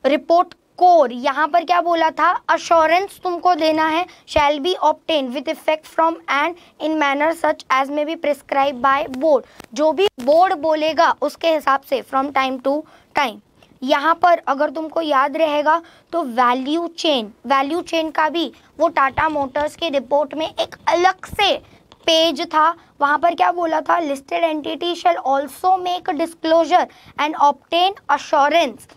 report core, यहाँ पर क्या बोला था, अश्योरेंस तुमको देना है, shall be obtain with effect from and in manner such as may be prescribed by board. जो भी बोर्ड बोलेगा उसके हिसाब से फ्रॉम टाइम टू टाइम। यहाँ पर अगर तुमको याद रहेगा तो वैल्यू चेन का भी वो टाटा मोटर्स के रिपोर्ट में एक अलग से पेज था। वहाँ पर क्या बोला था, listed entity shall also make disclosure and obtain assurance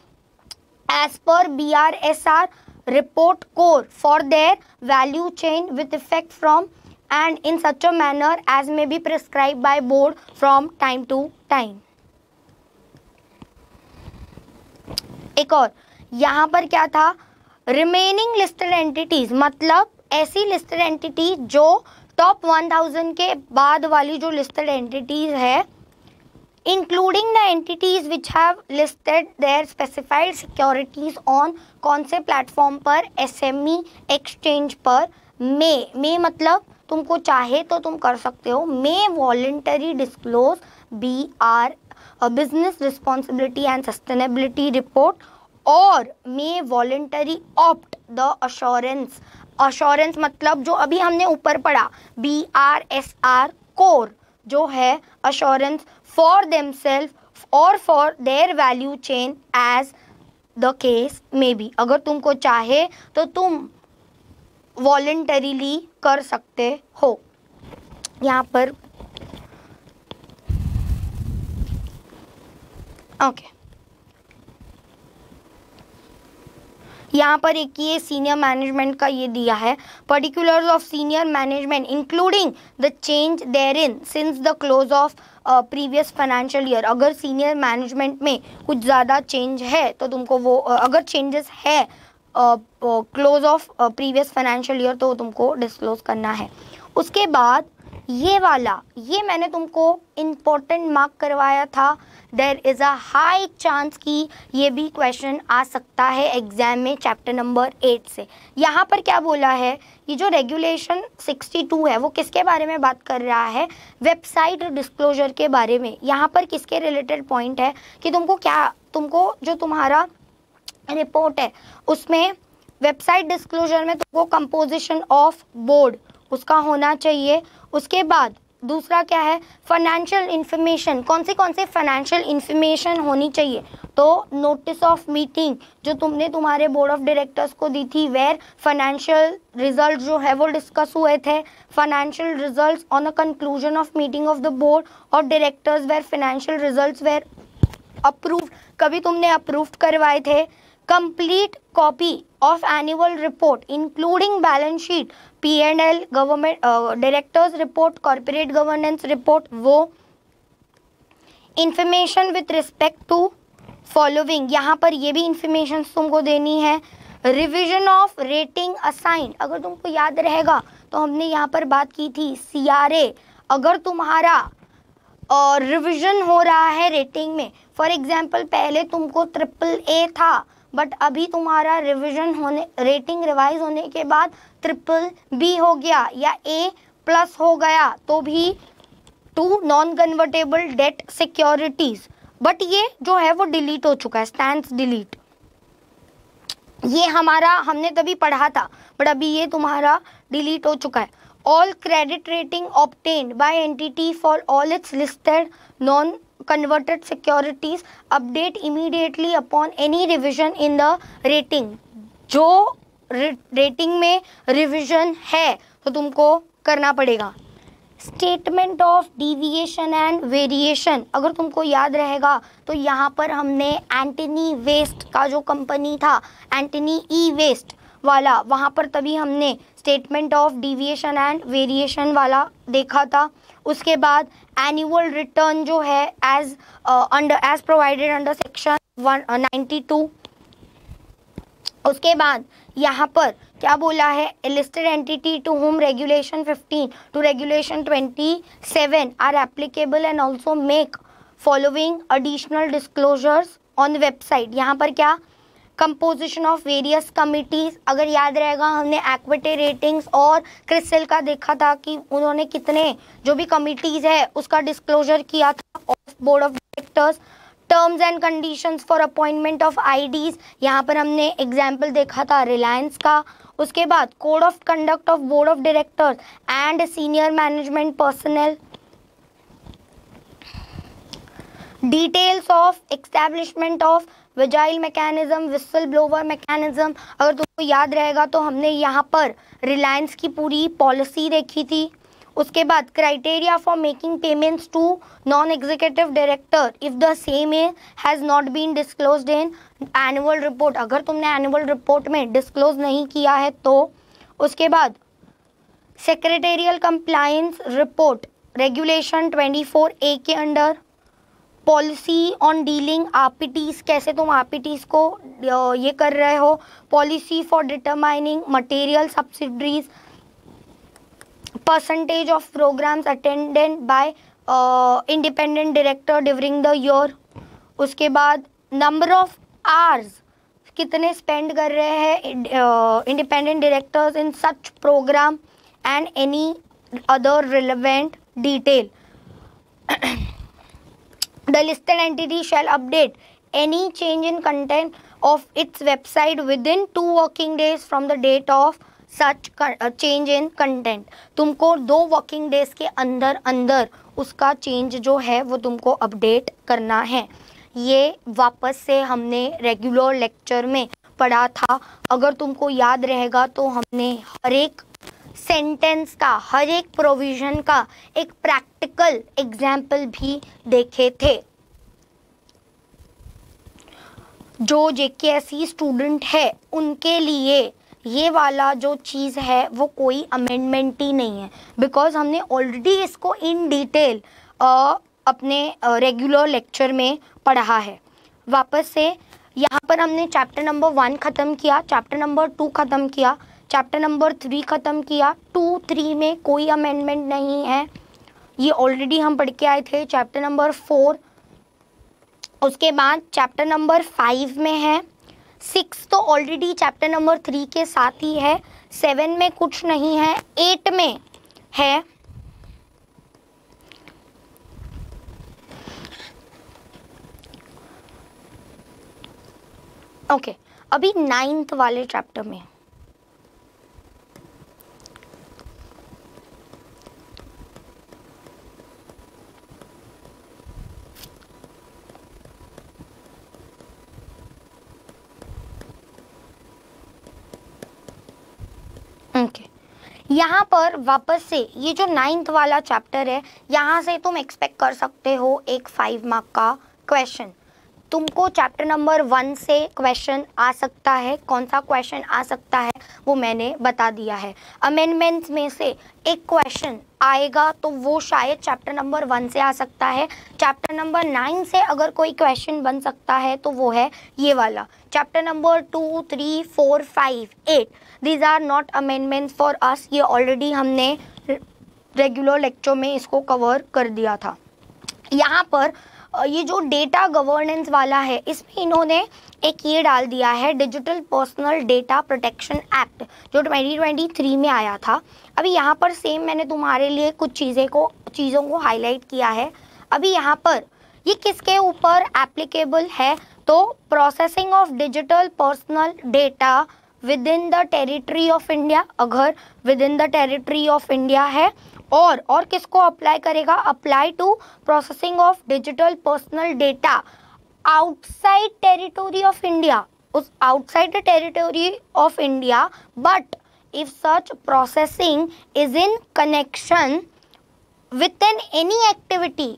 as per BRSR report core for their value chain with effect from and in such a manner as may be prescribed by board from time to time. एक और यहाँ पर क्या था, remaining listed entities, मतलब ऐसी listed entity जो top 1000 के बाद वाली जो लिस्टेड एंटिटीज है, including the entities which have listed their specified securities on कौन से प्लेटफॉर्म पर, SME एक्सचेंज पर, मे मतलब तुमको चाहे तो तुम कर सकते हो, may voluntary disclose BR business responsibility and sustainability report और may voluntary opt the assurance, assurance मतलब जो अभी हमने ऊपर पढ़ा BRSR कोर जो है अश्योरेंस फॉर देमसेल्फ और for their value chain as the case may be. अगर तुमको चाहे तो तुम वॉलंटरीली कर सकते हो। यहाँ पर ओके यहाँ पर एक ये सीनियर मैनेजमेंट का ये दिया है, particulars of senior management including the change therein since the close of previous financial year. अगर सीनियर मैनेजमेंट में कुछ ज़्यादा चेंज है तो तुमको वो अगर चेंजेस है close of previous financial year तो तुमको डिस्क्लोज करना है। उसके बाद ये वाला, ये मैंने तुमको इम्पोर्टेंट मार्क करवाया था, there is a high chance कि ये भी क्वेश्चन आ सकता है एग्जाम में चैप्टर नंबर 8 से। यहाँ पर क्या बोला है, ये जो रेगुलेशन 62 है वो किसके बारे में बात कर रहा है, वेबसाइट डिस्क्लोजर के बारे में। यहाँ पर किसके रिलेटेड पॉइंट है कि तुमको जो तुम्हारा रिपोर्ट है उसमें वेबसाइट डिस्क्लोजर में तुमको कंपोजिशन ऑफ बोर्ड उसका होना चाहिए। उसके बाद दूसरा क्या है, फाइनेंशियल इन्फॉर्मेशन, कौन से फाइनेंशियल इन्फॉर्मेशन होनी चाहिए, तो नोटिस ऑफ मीटिंग जो तुमने तुम्हारे बोर्ड ऑफ डायरेक्टर्स को दी थी, वेयर फाइनेंशियल रिजल्ट जो है वो डिस्कस हुए थे, financial results on a conclusion of meeting of the board of directors where financial results were approved, कभी तुमने अप्रूव्ड करवाए थे, complete copy of annual report including balance sheet, P&L, government directors report, corporate governance report, वो information with respect to following, यहाँ पर ये भी information तुमको देनी है। रिवीजन ऑफ रेटिंग असाइन, अगर तुमको याद रहेगा तो हमने यहाँ पर बात की थी CRA, अगर तुम्हारा रिवीजन हो रहा है रेटिंग में, फॉर एग्जांपल पहले तुमको AAA था बट अभी तुम्हारा रिवीजन होने, रेटिंग रिवाइज होने के बाद BBB हो गया या A+ हो गया तो भी to non convertible debt securities, but ये जो है वो डिलीट हो चुका है, स्टैंड्स डिलीट, ये हमारा हमने तभी पढ़ा था बट अभी ये तुम्हारा डिलीट हो चुका है। All credit rating obtained by entity for all it's listed non converted securities update immediately upon any revision in the rating, जो रेटिंग में रिविजन है तो तुमको करना पड़ेगा। Statement of deviation and variation, अगर तुमको याद रहेगा तो यहाँ पर हमने एंटनी वेस्ट का जो कंपनी था, एंटनी ई वेस्ट वाला, वहाँ पर तभी हमने statement of deviation and variation वाला देखा था। उसके बाद एनुअल रिटर्न जो है एज प्रोवाइडेड अंडर सेक्शन 192। उसके बाद यहाँ पर क्या बोला है, listed entity to whom regulation 15 to regulation 27 are applicable and also make following additional disclosures on website. यहाँ पर क्या, कंपोजिशन ऑफ वेरियस कमिटीज, अगर याद रहेगा हमने एक्विटी रेटिंग्स और क्रिसिल का देखा था कि उन्होंने कितने जो भी कमिटीज है उसका डिस्क्लोजर किया था of board of directors. Terms and conditions for appointment of IDs, यहाँ पर हमने एग्जाम्पल देखा था रिलायंस का। उसके बाद code of conduct of board of directors and senior management personnel, details of establishment of vigil mechanism, whistle blower mechanism, अगर तुमको याद रहेगा तो हमने यहाँ पर रिलायंस की पूरी पॉलिसी देखी थी। उसके बाद criteria for making payments to non executive director if the same has not been disclosed in annual report, अगर तुमने एनुअल रिपोर्ट में डिस्क्लोज नहीं किया है तो। उसके बाद secretarial compliance report regulation 24A के under. Policy on dealing RPTs, कैसे तुम आरपीटीज को ये कर रहे हो। Policy for determining material subsidiaries, percentage of programs attended by independent director during the year. उसके बाद नंबर ऑफ आवर्स, कितने स्पेंड कर रहे हैं independent directors in such program and any other relevant detail. The listed entity shall update any change in content of its website within 2 working days from the date of such change in content. तुमको 2 working days के अंदर अंदर उसका change जो है वो तुमको update करना है। ये वापस से हमने रेगुलर लेक्चर में पढ़ा था, अगर तुमको याद रहेगा तो हमने हर एक सेंटेंस का, हर एक प्रोविजन का एक प्रैक्टिकल एग्जाम्पल भी देखे थे। जो जेकेएसई स्टूडेंट है उनके लिए ये वाला जो चीज़ है वो कोई अमेंडमेंट ही नहीं है, बिकॉज हमने ऑलरेडी इसको इन डिटेल अपने रेगुलर लेक्चर में पढ़ा है। वापस से यहाँ पर हमने चैप्टर नंबर 1 ख़त्म किया, चैप्टर नंबर 2 ख़त्म किया, चैप्टर नंबर 3 ख़त्म किया। 2, 3 में कोई अमेंडमेंट नहीं है, ये ऑलरेडी हम पढ़ के आए थे। चैप्टर नंबर 4, उसके बाद चैप्टर नंबर 5 में है। 6 तो ऑलरेडी चैप्टर नंबर 3 के साथ ही है। 7 में कुछ नहीं है, 8 में है। ओके, अभी 9th वाले चैप्टर में यहाँ पर वापस से ये जो 9th वाला चैप्टर है, यहाँ से तुम एक्सपेक्ट कर सकते हो एक 5 मार्क का क्वेश्चन। तुमको चैप्टर नंबर 1 से क्वेश्चन आ सकता है। कौन सा क्वेश्चन आ सकता है वो मैंने बता दिया है। अमेंडमेंट्स में से एक क्वेश्चन आएगा तो वो शायद चैप्टर नंबर 1 से आ सकता है। चैप्टर नंबर 9 से अगर कोई क्वेश्चन बन सकता है तो वो है ये वाला। Chapter number 2, 3, 4, 5, 8 these are not amendments for us. ये ऑलरेडी हमने रेगुलर लेक्चर में इसको कवर कर दिया था। यहाँ पर ये जो डेटा गवर्नेंस वाला है, इसमें इन्होंने एक ये डाल दिया है digital personal data protection act, जो 2023 में आया था। अभी यहाँ पर सेम मैंने तुम्हारे लिए कुछ चीज़ों को हाईलाइट किया है। अभी यहाँ पर ये किसके ऊपर एप्लीकेबल है, तो processing of digital personal data within the territory of India, अगर within the territory of India है। और किसको अप्लाई करेगा, apply to processing of digital personal data outside territory of India, उस outside the territory of India, but if such processing is in connection with an any activity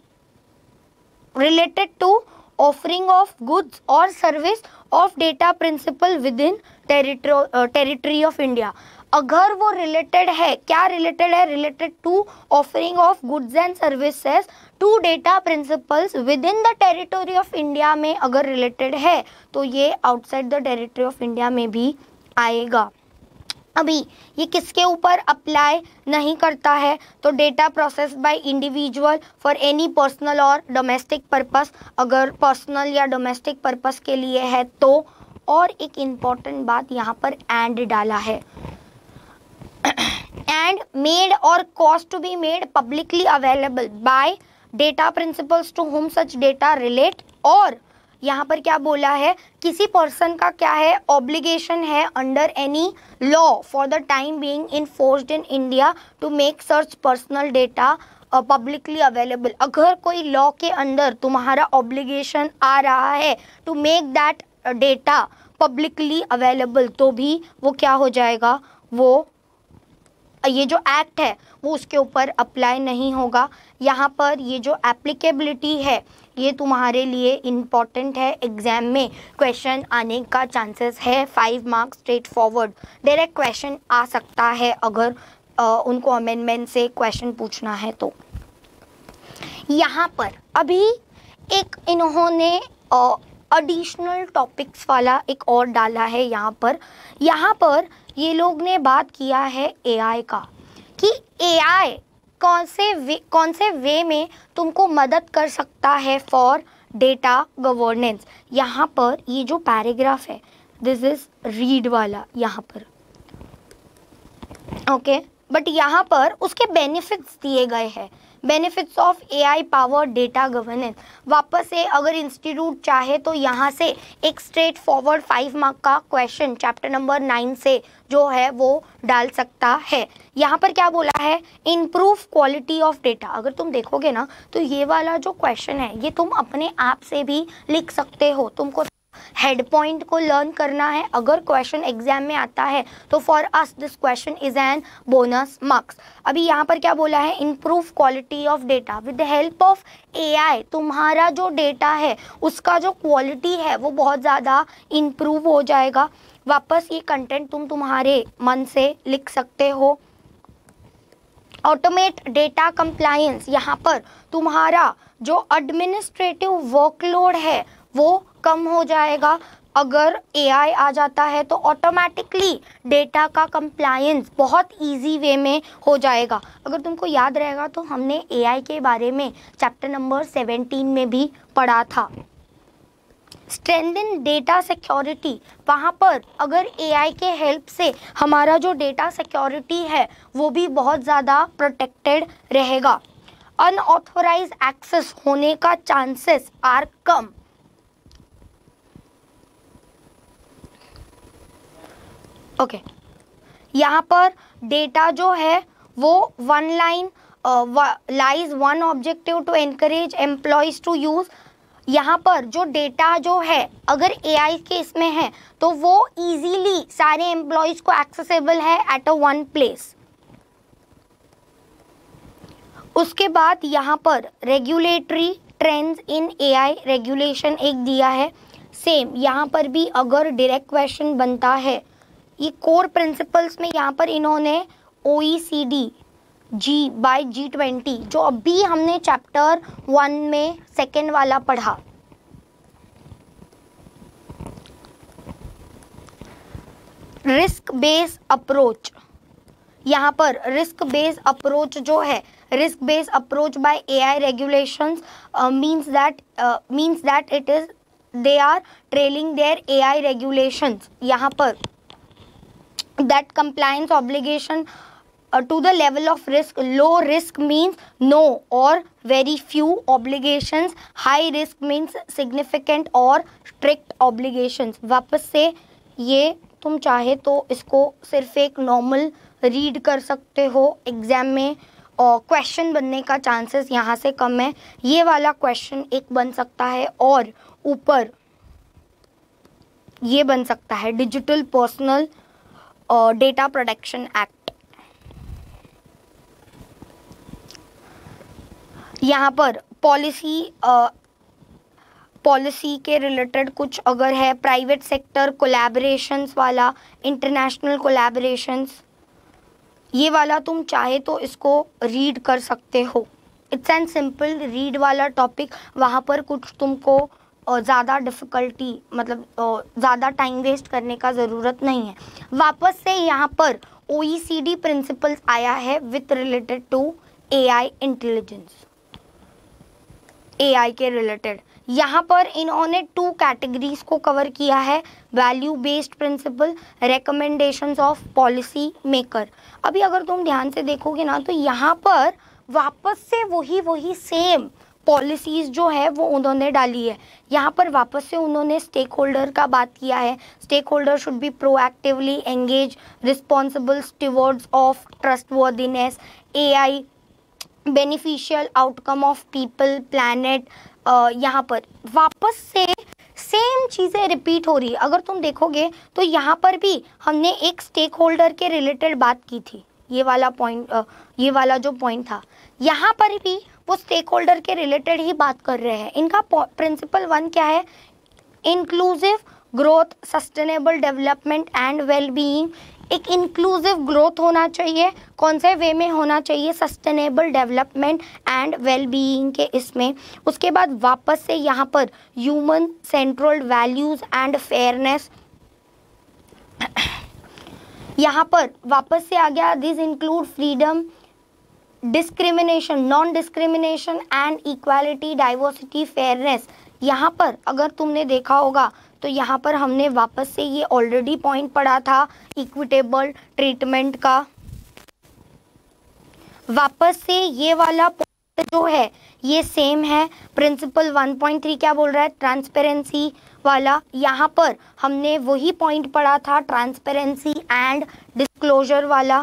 related to offering of goods or service of data principle within territory of India। अगर वो related है, क्या related है, related to offering of goods and services to data principals within the territory of India में अगर related है तो ये outside the territory of India में भी आएगा। अभी ये किसके ऊपर अप्लाई नहीं करता है, तो data process by individual for any personal और डोमेस्टिक पर्पस, अगर पर्सनल या डोमेस्टिक पर्पस के लिए है तो। और एक इम्पॉर्टेंट बात यहाँ पर एंड डाला है, and made or cause to be made publicly available by data principals to whom such data relate. और यहाँ पर क्या बोला है, किसी पर्सन का क्या है, ऑब्लिगेशन है under any law for the time being enforced in India to make सर्च पर्सनल डेटा पब्लिकली अवेलेबल। अगर कोई लॉ के अंदर तुम्हारा ऑब्लिगेशन आ रहा है to make that data publicly available, तो भी वो क्या हो जाएगा, वो ये जो एक्ट है वो उसके ऊपर अप्लाई नहीं होगा। यहाँ पर ये जो एप्लीकेबिलिटी है ये तुम्हारे लिए इम्पॉर्टेंट है, एग्जाम में क्वेश्चन आने का चांसेस है। 5 marks straightforward direct question आ सकता है अगर उनको अमेंडमेंट से क्वेश्चन पूछना है तो। यहाँ पर अभी एक इन्होंने एडिशनल टॉपिक्स वाला एक और डाला है। यहाँ पर ये लोग ने बात किया है एआई का, कि एआई कौन से वे में तुमको मदद कर सकता है फॉर डेटा गवर्नेंस। यहाँ पर ये जो पैराग्राफ है दिस इज रीड वाला यहाँ पर, ओके। बट यहाँ पर उसके बेनिफिट्स दिए गए हैं, benefits of AI power data governance. वापस से अगर इंस्टीट्यूट चाहे तो यहाँ से एक स्ट्रेट फॉरवर्ड 5 मार्क का क्वेश्चन चैप्टर नंबर 9 से जो है वो डाल सकता है। यहाँ पर क्या बोला है, इम्प्रूव क्वालिटी ऑफ डेटा। अगर तुम देखोगे ना तो ये वाला जो क्वेश्चन है ये तुम अपने आप से भी लिख सकते हो। तुमको हेड पॉइंट को लर्न करना है। अगर क्वेश्चन एग्जाम में आता है तो for us this question is an bonus marks. अभी यहाँ पर क्या बोला है, improve quality of data with the help of AI. तुम्हारा जो डेटा है उसका जो क्वालिटी है वो बहुत ज़्यादा इम्प्रूव हो जाएगा। वापस ये कंटेंट तुम तुम्हारे मन से लिख सकते हो। ऑटोमेट डेटा कंप्लायंस, यहाँ पर तुम्हारा जो एडमिनिस्ट्रेटिव वर्कलोड है वो कम हो जाएगा। अगर एआई आ जाता है तो ऑटोमेटिकली डेटा का कंप्लायंस बहुत इजी वे में हो जाएगा। अगर तुमको याद रहेगा तो हमने एआई के बारे में चैप्टर नंबर 17 में भी पढ़ा था। स्ट्रेंथन डेटा सिक्योरिटी, वहाँ पर अगर एआई के हेल्प से हमारा जो डेटा सिक्योरिटी है वो भी बहुत ज़्यादा प्रोटेक्टेड रहेगा। अनऑथोराइज एक्सेस होने का चांसेस आर कम। ओके, यहाँ पर डेटा जो है वो one line lies one objective to encourage employees to use. यहाँ पर जो डेटा जो है अगर एआई के इसमें है तो वो इजीली सारे एम्प्लॉयज को एक्सेसिबल है एट अ वन प्लेस। उसके बाद यहाँ पर regulatory trends in AI regulation एक दिया है। सेम यहाँ पर भी अगर डायरेक्ट क्वेश्चन बनता है, ये कोर प्रिंसिपल्स में यहाँ पर इन्होंने OECD G20 जो अभी हमने चैप्टर 1 में सेकेंड वाला पढ़ा, रिस्क बेस्ड अप्रोच। यहाँ पर रिस्क बेस्ड अप्रोच जो है, risk based approach by AI regulations means that it is they are trailing their AI regulations. यहाँ पर that compliance obligation to the level of risk. Low risk means no or very few obligations. High risk means significant or strict obligations. वापस से ये तुम चाहे तो इसको सिर्फ एक नॉर्मल रीड कर सकते हो। एग्जाम में क्वेश्चन बनने का चांसेस यहाँ से कम है। ये वाला क्वेश्चन एक बन सकता है और ऊपर ये बन सकता है digital personal data protection act. यहाँ पर पॉलिसी के रिलेटेड कुछ अगर है, प्राइवेट सेक्टर कोलैबोरेशंस वाला, इंटरनेशनल कोलैबोरेशंस, ये वाला तुम चाहे तो इसको रीड कर सकते हो। इट्स एन सिंपल रीड वाला टॉपिक। वहाँ पर कुछ तुमको ज़्यादा डिफ़िकल्टी मतलब ज़्यादा टाइम वेस्ट करने का ज़रूरत नहीं है। वापस से यहाँ पर OECD प्रिंसिपल्स आया है with related to AI intelligence, AI के रिलेटेड। यहाँ पर इन्होंने 2 कैटेगरीज को कवर किया है, value based principle, recommendations of policy maker. अभी अगर तुम ध्यान से देखोगे ना तो यहाँ पर वापस से वही सेम पॉलिसीज़ जो है वो उन्होंने डाली है। यहाँ पर वापस से उन्होंने स्टेक होल्डर का बात किया है। Stakeholder should be proactively engage, responsible stewards of trustworthiness, AI beneficial outcome of people planet. यहाँ पर वापस से सेम चीज़ें रिपीट हो रही है। अगर तुम देखोगे तो यहाँ पर भी हमने एक स्टेक होल्डर के रिलेटेड बात की थी, ये वाला पॉइंट, ये वाला जो पॉइंट था, यहाँ पर भी वो स्टेक होल्डर के रिलेटेड ही बात कर रहे हैं। इनका प्रिंसिपल 1 क्या है? Inclusive growth, sustainable development and well being. एक इंक्लूसिव ग्रोथ होना चाहिए, कौन से वे में होना चाहिए? Sustainable development and well being के इसमें। उसके बाद वापस से यहाँ पर human central values and fairness, यहाँ पर वापस से आ गया this include freedom, discrimination, non discrimination and equality, diversity, fairness. यहाँ पर अगर तुमने देखा होगा तो यहाँ पर हमने वापस से ये ऑलरेडी पॉइंट पढ़ा था इक्विटेबल ट्रीटमेंट का। वापस से ये वाला पॉइंट जो है ये सेम है। प्रिंसिपल 1.3 क्या बोल रहा है? ट्रांसपेरेंसी वाला। यहाँ पर हमने वही पॉइंट पढ़ा था, ट्रांसपेरेंसी एंड डिस्क्लोजर वाला।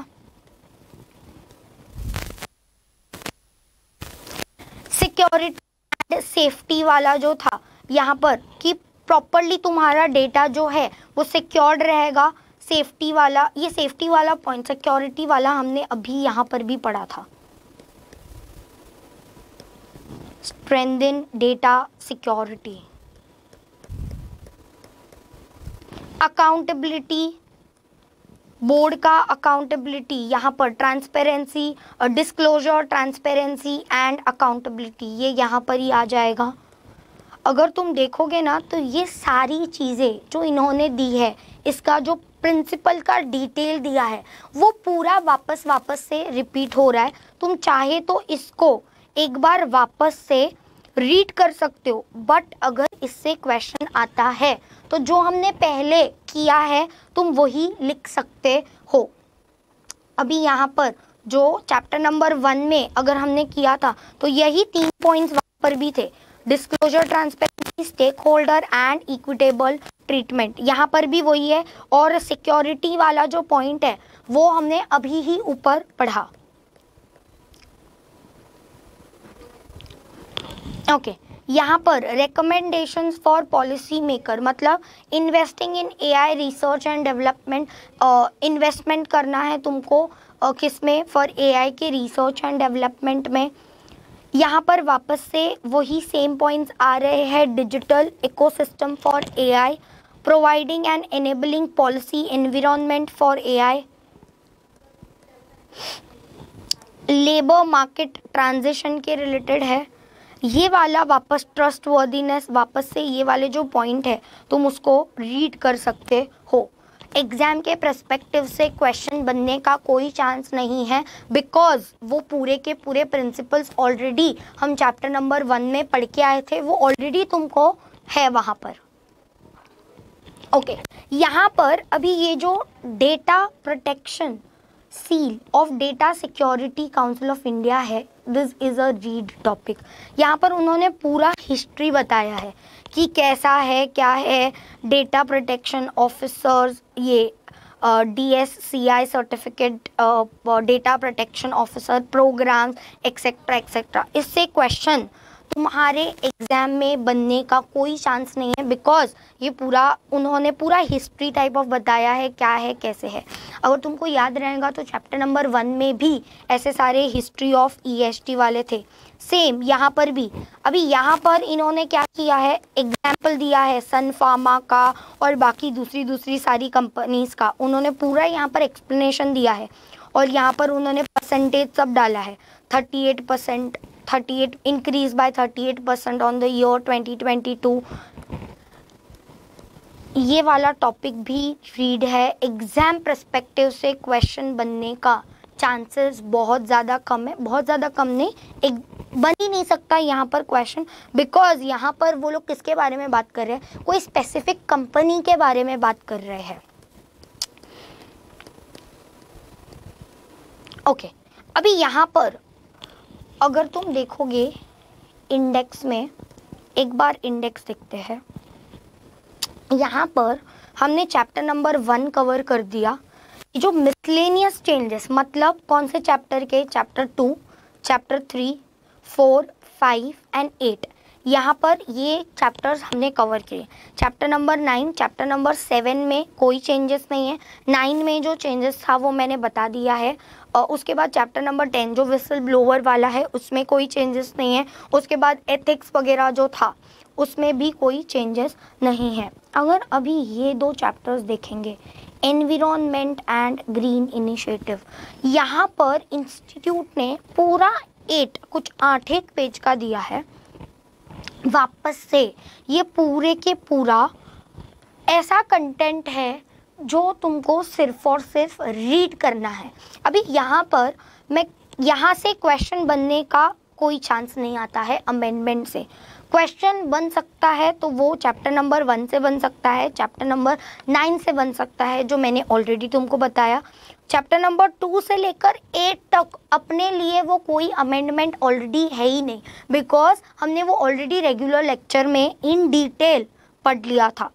सिक्योरिटी एंड सेफ्टी वाला जो था यहाँ पर कि प्रॉपरली तुम्हारा डेटा जो है वो सिक्योर्ड रहेगा। सेफ्टी वाला, ये सेफ्टी वाला पॉइंट, सिक्योरिटी वाला हमने अभी यहाँ पर भी पढ़ा था। Strengthen data security, accountability, board का अकाउंटेबिलिटी, यहाँ पर transparency, disclosure, transparency and accountability, ये यहाँ पर ही आ जाएगा। अगर तुम देखोगे ना तो ये सारी चीज़ें जो इन्होंने दी है, इसका जो प्रिंसिपल का डिटेल दिया है वो पूरा वापस से रिपीट हो रहा है। तुम चाहे तो इसको एक बार वापस से रीड कर सकते हो, बट अगर इससे क्वेश्चन आता है तो जो हमने पहले किया है तुम वही लिख सकते हो। अभी यहाँ पर जो चैप्टर नंबर 1 में अगर हमने किया था तो यही 3 पॉइंट्स वहाँ पर भी थे, disclosure, transparency, stakeholder and equitable treatment. यहाँ पर भी वही है। और सिक्योरिटी वाला जो पॉइंट है वो हमने अभी ही ऊपर पढ़ा। ओके, यहाँ पर रिकमेंडेशंस फॉर पॉलिसी मेकर, मतलब investing in AI research and development. Investment करना है तुमको किस में? फॉर एआई के रिसर्च एंड डेवलपमेंट में। यहाँ पर वापस से वही सेम पॉइंट्स आ रहे हैं, digital ecosystem for AI, providing and enabling policy environment for AI, labour market transition के रिलेटेड है। ये वाला वापस ट्रस्ट वर्दीनेस, वापस से ये वाले जो पॉइंट है तुम उसको रीड कर सकते हो। एग्जाम के पर्सपेक्टिव से क्वेश्चन बनने का कोई चांस नहीं है, बिकॉज वो पूरे के पूरे प्रिंसिपल्स ऑलरेडी हम चैप्टर नंबर 1 में पढ़ के आए थे, वो ऑलरेडी तुमको है वहाँ पर। ओके, यहाँ पर अभी ये जो data protection seal of data security council of India है, this is a read topic. यहाँ पर उन्होंने पूरा हिस्ट्री बताया है कि कैसा है, क्या है डेटा प्रोटेक्शन ऑफिसर्स, ये DSCI certificate, data protection officer programs, etcetera etcetera. इससे क्वेश्चन तुम्हारे एग्जाम में बनने का कोई चांस नहीं है, बिकॉज ये पूरा उन्होंने पूरा हिस्ट्री टाइप ऑफ बताया है, क्या है कैसे है। अगर तुमको याद रहेगा तो चैप्टर नंबर 1 में भी ऐसे सारे हिस्ट्री ऑफ EST वाले थे, सेम यहाँ पर भी। अभी यहाँ पर इन्होंने क्या किया है, एग्जाम्पल दिया है सन फार्मा का और बाकी दूसरी सारी कंपनीज का, उन्होंने पूरा यहाँ पर एक्सप्लेनेशन दिया है। और यहाँ पर उन्होंने परसेंटेज सब डाला है, 38%, 38 increase by 38% on the year 2022। ये वाला टॉपिक भी रीड है। एग्जाम पर्सपेक्टिव से क्वेश्चन बनने का चांसेस बहुत ज़्यादा कम है, बहुत ज़्यादा कम नहीं, एक बन ही नहीं सकता यहाँ पर क्वेश्चन, बिकॉज यहाँ पर वो लोग किसके बारे में बात कर रहे हैं, कोई स्पेसिफिक कंपनी के बारे में बात कर रहे हैं। ओके, अभी यहाँ पर अगर तुम देखोगे इंडेक्स में, एक बार इंडेक्स देखते हैं। यहाँ पर हमने चैप्टर नंबर 1 कवर कर दिया। जो मिसलेनियस चेंजेस, मतलब कौन से चैप्टर के? Chapter 2, chapter 3, 4, 5 and 8। यहाँ पर ये चैप्टर्स हमने कवर किए। चैप्टर नंबर 9, चैप्टर नंबर 7 में कोई चेंजेस नहीं है। 9 में जो चेंजेस था वो मैंने बता दिया है। उसके बाद चैप्टर नंबर 10 जो विसल ब्लोअर वाला है उसमें कोई चेंजेस नहीं है। उसके बाद एथिक्स वगैरह जो था उसमें भी कोई चेंजेस नहीं है। अगर अभी ये 2 चैप्टर्स देखेंगे, एनवायरनमेंट एंड ग्रीन इनिशिएटिव, यहाँ पर इंस्टीट्यूट ने पूरा 8 पेज का दिया है। वापस से ये पूरे के पूरा ऐसा कंटेंट है जो तुमको सिर्फ और सिर्फ रीड करना है। अभी यहाँ पर मैं यहाँ से क्वेश्चन बनने का कोई चांस नहीं आता है। अमेंडमेंट से क्वेश्चन बन सकता है तो वो चैप्टर नंबर 1 से बन सकता है, चैप्टर नंबर 9 से बन सकता है जो मैंने ऑलरेडी तुमको बताया। चैप्टर नंबर 2 से लेकर 8 तक अपने लिए वो कोई अमेंडमेंट ऑलरेडी है ही नहीं, बिकॉज हमने वो ऑलरेडी रेगुलर लेक्चर में इन डिटेल पढ़ लिया था।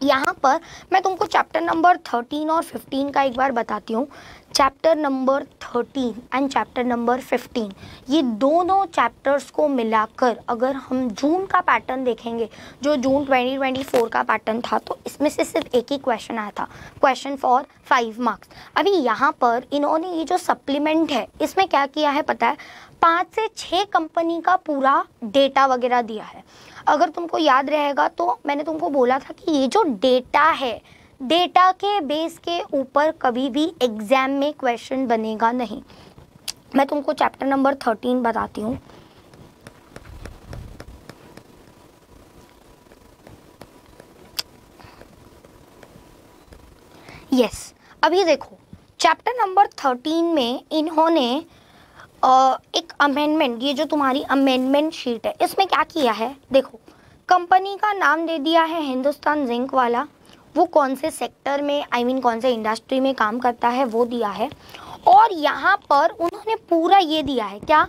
यहाँ पर मैं तुमको चैप्टर नंबर 13 और 15 का एक बार बताती हूँ। Chapter number 13 and chapter number 15, ये दोनों चैप्टर्स को मिलाकर अगर हम जून का पैटर्न देखेंगे, जो जून 2024 का पैटर्न था, तो इसमें से सिर्फ एक ही क्वेश्चन आया था, क्वेश्चन फॉर 5 मार्क्स। अभी यहाँ पर इन्होंने ये जो सप्लीमेंट है इसमें क्या किया है पता है, 5 से 6 कंपनी का पूरा डेटा वगैरह दिया है। अगर तुमको याद रहेगा तो मैंने तुमको बोला था कि ये जो डेटा है, डेटा के बेस के ऊपर कभी भी एग्जाम में क्वेश्चन बनेगा नहीं। मैं तुमको चैप्टर नंबर 13 बताती हूँ। यस, अभी देखो चैप्टर नंबर 13 में इन्होंने एक अमेंडमेंट, ये जो तुम्हारी अमेंडमेंट शीट है इसमें क्या किया है, देखो कंपनी का नाम दे दिया है हिंदुस्तान जिंक वाला, वो कौन से सेक्टर में कौन से इंडस्ट्री में काम करता है वो दिया है। और यहाँ पर उन्होंने पूरा ये दिया है क्या,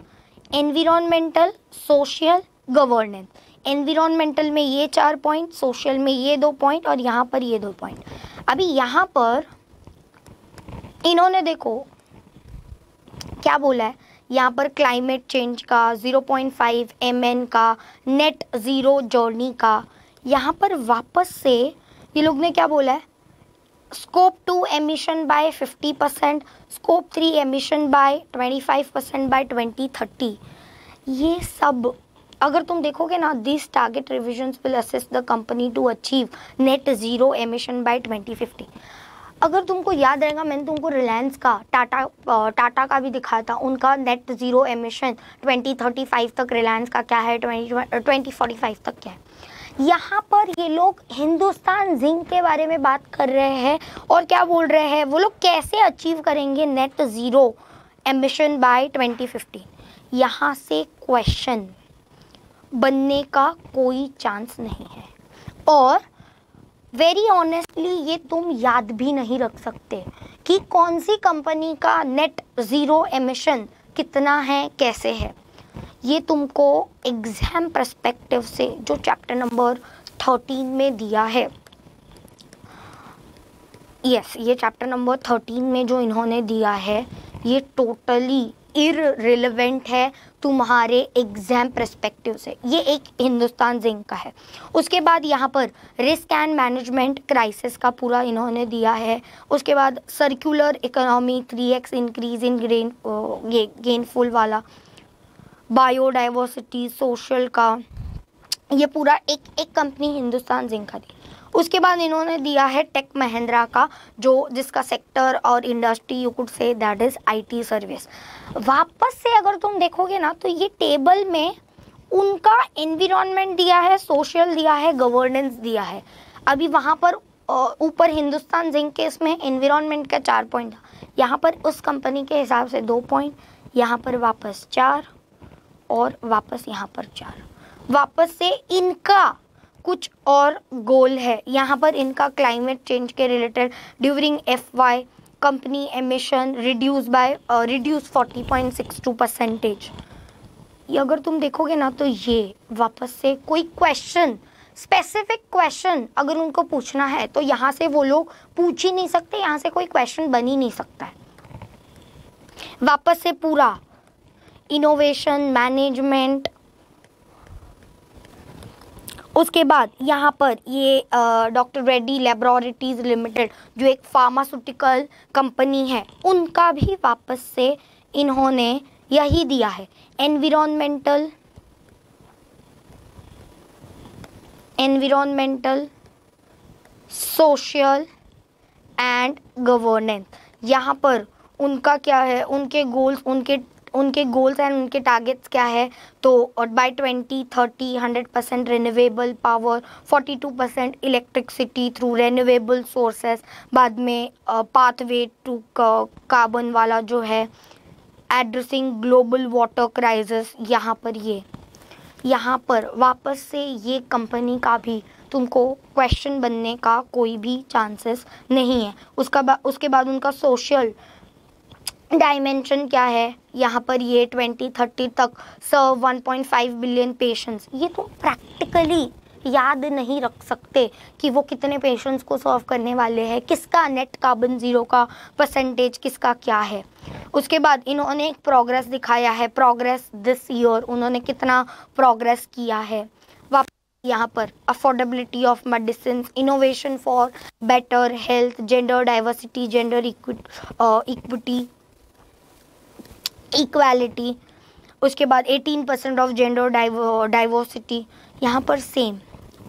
एनवायरमेंटल, सोशल, गवर्नेंस। एनवायरमेंटल में ये 4 पॉइंट, सोशल में ये 2 पॉइंट और यहाँ पर ये 2 पॉइंट। अभी यहाँ पर इन्होंने देखो क्या बोला है, यहाँ पर क्लाइमेट चेंज का 0.5 MN का, नेट ज़ीरो जर्नी का। यहाँ पर वापस से ये लोग ने क्या बोला है, scope 2 emission by 50%, scope 3 emission by 25% by 2030। ये सब अगर तुम देखोगे ना, this target revisions will assist the company to achieve net zero emission by 2050। अगर तुमको याद रहेगा मैंने तुमको रिलायंस का, टाटा का भी दिखाया था, उनका नेट ज़ीरो एमिशन 2035 तक रिलायंस का क्या है, 2045 तक क्या है। यहाँ पर ये लोग हिंदुस्तान जिंक के बारे में बात कर रहे हैं और क्या बोल रहे हैं, वो लोग कैसे अचीव करेंगे नेट ज़ीरो एमिशन बाय 2050। यहाँ से क्वेश्चन बनने का कोई चांस नहीं है और वेरी ऑनेस्टली ये तुम याद भी नहीं रख सकते कि कौन सी कंपनी का नेट ज़ीरो एमिशन कितना है, कैसे है। ये तुमको एग्जाम पर्सपेक्टिव से जो चैप्टर नंबर 13 में दिया है, यस, ये चैप्टर नंबर 13 में जो इन्होंने दिया है ये टोटली इररिलेवेंट है तुम्हारे एग्जाम पर्सपेक्टिव से। ये एक हिंदुस्तान जिंक का है। उसके बाद यहाँ पर रिस्क एंड मैनेजमेंट क्राइसिस का पूरा इन्होंने दिया है। उसके बाद circular economy, 3x increase in gainful वाला, बायोडाइवर्सिटी, सोशल का, ये पूरा एक कंपनी हिंदुस्तान जिंक का दी। उसके बाद इन्होंने दिया है टेक महिंद्रा का, जो जिसका सेक्टर और industry you could say that is IT service. वापस से अगर तुम देखोगे ना तो ये टेबल में उनका एनवायरनमेंट दिया है, सोशल दिया है, गवर्नेंस दिया है। अभी वहाँ पर ऊपर हिंदुस्तान जिंक के इसमें एनवायरनमेंट का 4 पॉइंट था, यहाँ पर उस कंपनी के हिसाब से 2 पॉइंट, यहाँ पर वापस 4 और वापस यहाँ पर 4। वापस से इनका कुछ और गोल है, यहाँ पर इनका क्लाइमेट चेंज के related during FY company emission reduce 40.62%। ये अगर तुम देखोगे ना तो ये वापस से कोई क्वेश्चन, स्पेसिफिक क्वेश्चन अगर उनको पूछना है तो यहाँ से वो लोग पूछ ही नहीं सकते, यहाँ से कोई क्वेश्चन बन ही नहीं सकता है। वापस से पूरा इनोवेशन मैनेजमेंट, उसके बाद यहाँ पर ये डॉक्टर रेड्डी लेबोरेटरीज लिमिटेड जो एक फार्मास्यूटिकल कंपनी है, उनका भी वापस से इन्होंने यही दिया है, एनवायरमेंटल सोशल एंड गवर्नेंस। यहाँ पर उनका क्या है, उनके गोल्स एंड उनके टारगेट्स क्या है, तो by 2030 100% renewable power, 42% electricity through renewable sources, बाद में पाथवे टू कार्बन वाला जो है, एड्रेसिंग ग्लोबल वाटर क्राइसिस। यहाँ पर वापस से ये कंपनी का भी तुमको क्वेश्चन बनने का कोई भी चांसेस नहीं है। उसके बाद उनका सोशल डायमेंशन क्या है, यहाँ पर ये 2030 तक सर्व 1.5 बिलियन पेशेंट्स। ये तो प्रैक्टिकली याद नहीं रख सकते कि वो कितने पेशेंट्स को सर्व करने वाले हैं, किसका नेट कार्बन जीरो का परसेंटेज किसका क्या है। उसके बाद इन्होंने एक प्रोग्रेस दिखाया है, प्रोग्रेस दिस ईयर उन्होंने कितना प्रोग्रेस किया है। यहाँ पर affordability of medicine, innovation for better health, gender diversity, gender equity, equality. उसके बाद 18% ऑफ जेंडर डाइवर्सिटी। यहाँ पर सेम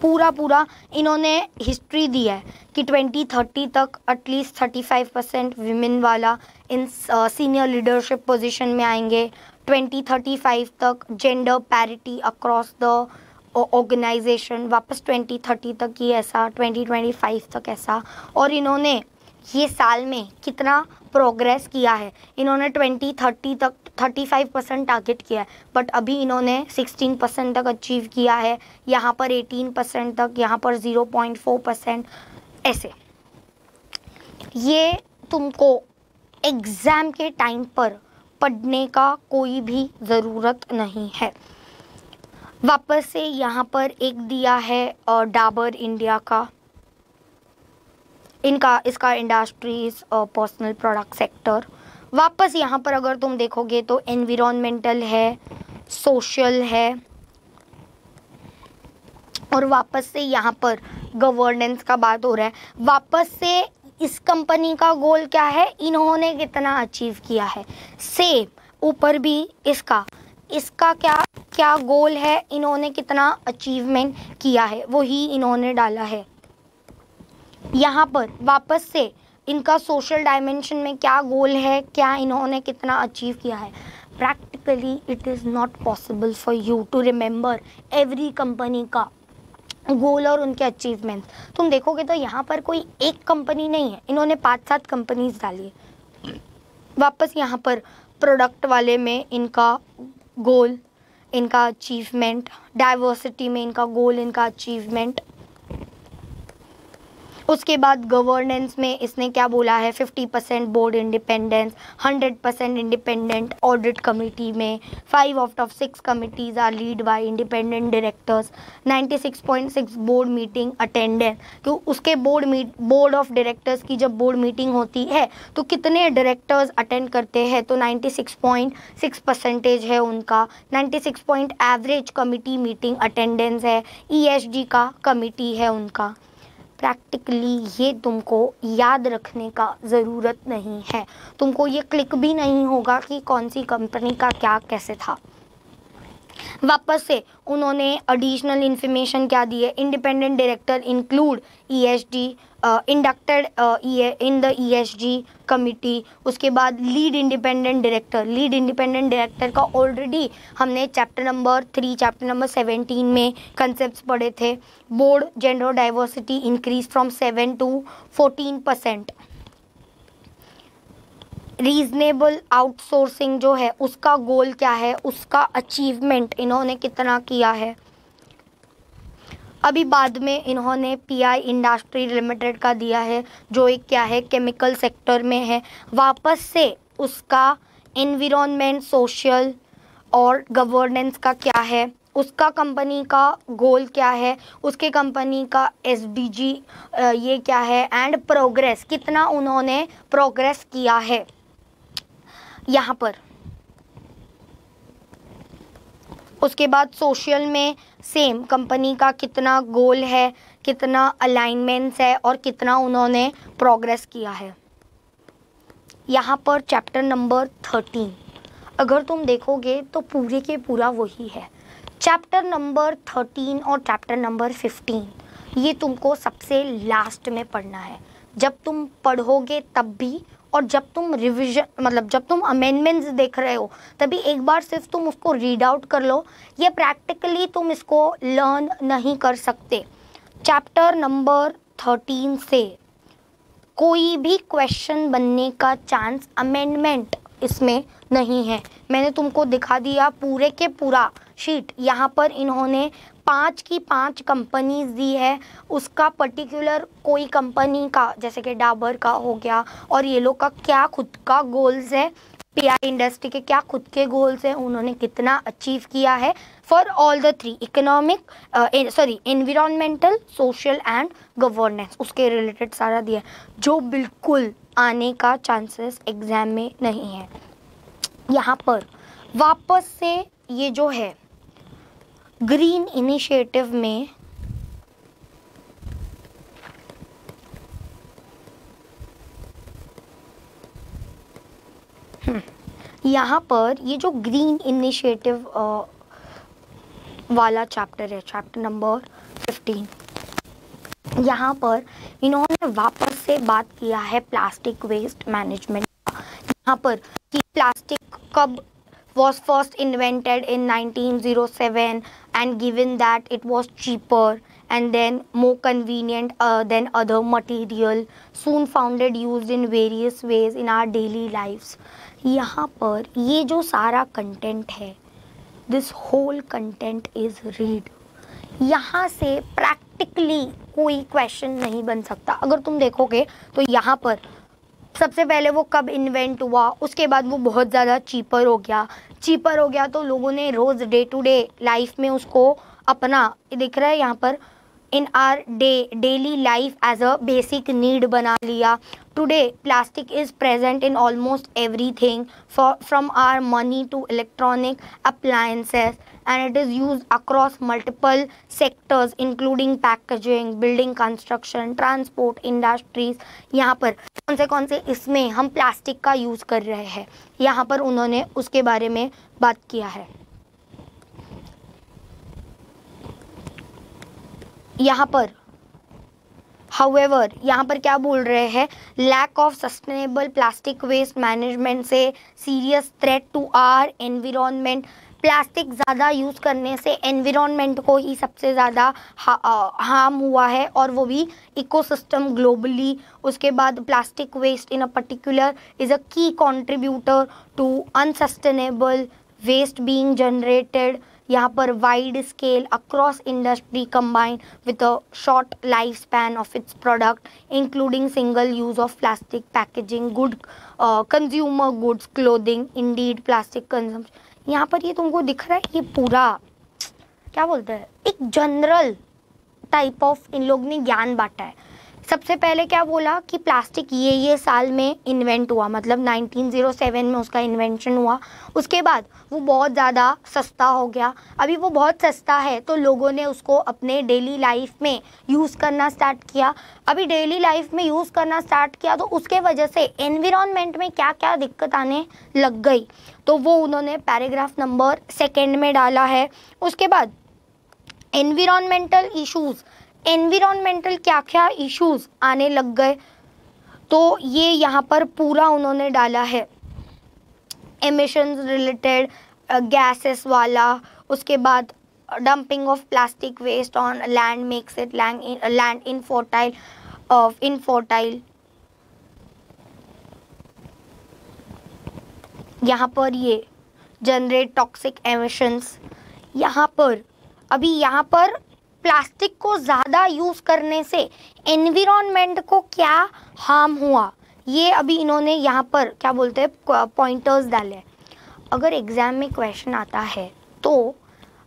पूरा इन्होंने हिस्ट्री दी है कि 2030 तक एटलीस्ट 35% विमेन वाला इन सीनियर लीडरशिप पोजीशन में आएंगे। 2035 तक gender parity across the organisation, वापस 2030 तक ये ऐसा, 2025 तक ऐसा। और इन्होंने ये साल में कितना प्रोग्रेस किया है, इन्होंने 2030 तक 35% टारगेट किया है, बट अभी इन्होंने 16% तक अचीव किया है, यहाँ पर 18% तक, यहाँ पर 0.4% ऐसे। ये तुमको एग्ज़ाम के टाइम पर पढ़ने का कोई भी ज़रूरत नहीं है। वापस से यहाँ पर एक दिया है डाबर इंडिया का, इसका इंडस्ट्रीज पर्सनल प्रोडक्ट सेक्टर। वापस यहाँ पर अगर तुम देखोगे तो एनवायरमेंटल है, सोशल है, और वापस से यहाँ पर गवर्नेंस का बात हो रहा है। वापस से इस कंपनी का गोल क्या है, इन्होंने कितना अचीव किया है। सेम ऊपर भी इसका क्या गोल है, इन्होंने कितना अचीवमेंट किया है, वही इन्होंने डाला है। यहाँ पर वापस से इनका सोशल डायमेंशन में क्या गोल है, क्या इन्होंने कितना अचीव किया है। Practically it is not possible for you to remember every company का गोल और उनके अचीवमेंट। तुम देखोगे तो यहाँ पर कोई एक कंपनी नहीं है, इन्होंने 5-7 कंपनीज डाली है। वापस यहाँ पर प्रोडक्ट वाले में इनका गोल, इनका अचीवमेंट, डाइवर्सिटी में इनका गोल, इनका अचीवमेंट। उसके बाद गवर्नेंस में इसने क्या बोला है, 50% board independence, 100% independent audit committee में, 5 out of 6 committees are lead by independent directors, 96.6 board meeting attendance. तो उसके बोर्ड ऑफ डायरेक्टर्स की जब बोर्ड मीटिंग होती है तो कितने डायरेक्टर्स अटेंड करते हैं, तो 96.6% है उनका। 96 point average committee meeting attendance है। ESG का कमिटी है उनका। प्रैक्टिकली ये तुमको याद रखने का ज़रूरत नहीं है, तुमको ये क्लिक भी नहीं होगा कि कौन सी कंपनी का क्या कैसे था। वापस से उन्होंने एडिशनल इन्फॉर्मेशन क्या दी है, independent director include ESG inducted in the ESG committee. उसके बाद लीड इंडिपेंडेंट डायरेक्टर का ऑलरेडी हमने चैप्टर नंबर 17 में कंसेप्ट्स पढ़े थे। Board gender diversity increase from 7 to 14%। Reasonable outsourcing जो है उसका गोल क्या है, उसका अचीवमेंट इन्होंने कितना किया है। अभी बाद में इन्होंने PI इंडस्ट्री लिमिटेड का दिया है जो एक क्या है, केमिकल सेक्टर में है। वापस से उसका एनवायरनमेंट, सोशल और गवर्नेंस का क्या है, उसका कंपनी का गोल क्या है, उसके कंपनी का SDG ये क्या है, एंड प्रोग्रेस कितना उन्होंने प्रोग्रेस किया है। यहाँ पर उसके बाद सोशल में सेम कंपनी का कितना गोल है, कितना अलाइनमेंट्स है और कितना उन्होंने प्रोग्रेस किया है। यहाँ पर चैप्टर नंबर 13 अगर तुम देखोगे तो पूरे के पूरा वही है। चैप्टर नंबर 13 और चैप्टर नंबर 15 ये तुमको सबसे लास्ट में पढ़ना है। जब तुम पढ़ोगे तब भी, और जब तुम रिवीजन मतलब जब तुम अमेंडमेंट्स देख रहे हो तभी एक बार सिर्फ तुम उसको रीड आउट कर लो। ये प्रैक्टिकली तुम इसको लर्न नहीं कर सकते। चैप्टर नंबर 13 से कोई भी क्वेश्चन बनने का चांस अमेंडमेंट इसमें नहीं है। मैंने तुमको दिखा दिया पूरे के पूरा शीट। यहाँ पर इन्होंने 5 की 5 कंपनीज दी है, उसका पर्टिकुलर कोई कंपनी का जैसे कि डाबर का हो गया और ये लोग का क्या खुद का गोल्स है, पीआई इंडस्ट्री के क्या खुद के गोल्स हैं, उन्होंने कितना अचीव किया है for all the 3 economic environmental, social and governance, उसके रिलेटेड सारा दिया जो बिल्कुल आने का चांसेस एग्जाम में नहीं है। यहाँ पर वापस से ये जो है ग्रीन इनिशिएटिव में यहाँ पर ये जो ग्रीन इनिशिएटिव वाला चैप्टर है, चैप्टर नंबर 15, यहाँ पर इन्होंने वापस से बात किया है प्लास्टिक वेस्ट मैनेजमेंट का। यहाँ पर कि प्लास्टिक कब was first invented in 1907 and given that it was cheaper and then more convenient than other material, soon founded used in various ways in our daily lives। यहाँ पर ये जो सारा कंटेंट है, this whole content is read। यहाँ से practically कोई question नहीं बन सकता। अगर तुम देखोगे तो यहाँ पर सबसे पहले वो कब इन्वेंट हुआ, उसके बाद वो बहुत ज़्यादा चीपर हो गया तो लोगों ने रोज़ डे टू डे लाइफ में उसको अपना, दिख रहा है यहाँ पर, in our daily life as a basic need बना लिया। Today plastic is present in almost everything from our money to electronic appliances and it is used across multiple sectors including packaging, building construction, transport industries। यहाँ पर कौन से इसमें हम plastic का use कर रहे हैं, यहाँ पर उन्होंने उसके बारे में बात किया है। यहाँ पर However, यहाँ पर क्या बोल रहे हैं, lack of sustainable plastic waste management से serious threat to our environment. Plastic ज़्यादा यूज़ करने से एनवायरनमेंट को ही सबसे ज़्यादा हार्म हुआ है और वो भी इकोसिस्टम ग्लोबली। उसके बाद plastic waste in a particular is a key contributor to unsustainable waste being generated. यहाँ पर wide scale across industry combined with a short life span of its product including single use of plastic packaging, good consumer goods, clothing, indeed plastic consumption. यहाँ पर ये तुमको दिख रहा है, ये पूरा क्या बोलते हैं, एक जनरल टाइप ऑफ इन लोग ने ज्ञान बांटा है। सबसे पहले क्या बोला कि प्लास्टिक ये साल में इन्वेंट हुआ, मतलब 1907 में उसका इन्वेंशन हुआ। उसके बाद वो बहुत ज़्यादा सस्ता हो गया। अभी वो बहुत सस्ता है तो लोगों ने उसको अपने डेली लाइफ में यूज़ करना स्टार्ट किया। अभी डेली लाइफ में यूज़ करना स्टार्ट किया तो उसके वजह से एनवायरनमेंट में क्या क्या दिक्कत आने लग गई, तो वो उन्होंने पैराग्राफ नंबर 2 में डाला है। उसके बाद एनवायरनमेंटल इश्यूज़, एनवायरनमेंटल क्या क्या इश्यूज़ आने लग गए, तो ये यहाँ पर पूरा उन्होंने डाला है। एमिशंस रिलेटेड गैसेस वाला, उसके बाद dumping of plastic waste on land makes it land infertile. यहाँ पर ये जनरेट टॉक्सिक एमिशंस। यहाँ पर प्लास्टिक को ज़्यादा यूज़ करने से एनवायरनमेंट को क्या हार्म हुआ, ये अभी इन्होंने यहाँ पर क्या बोलते हैं पॉइंटर्स डाले। अगर एग्ज़ाम में क्वेश्चन आता है तो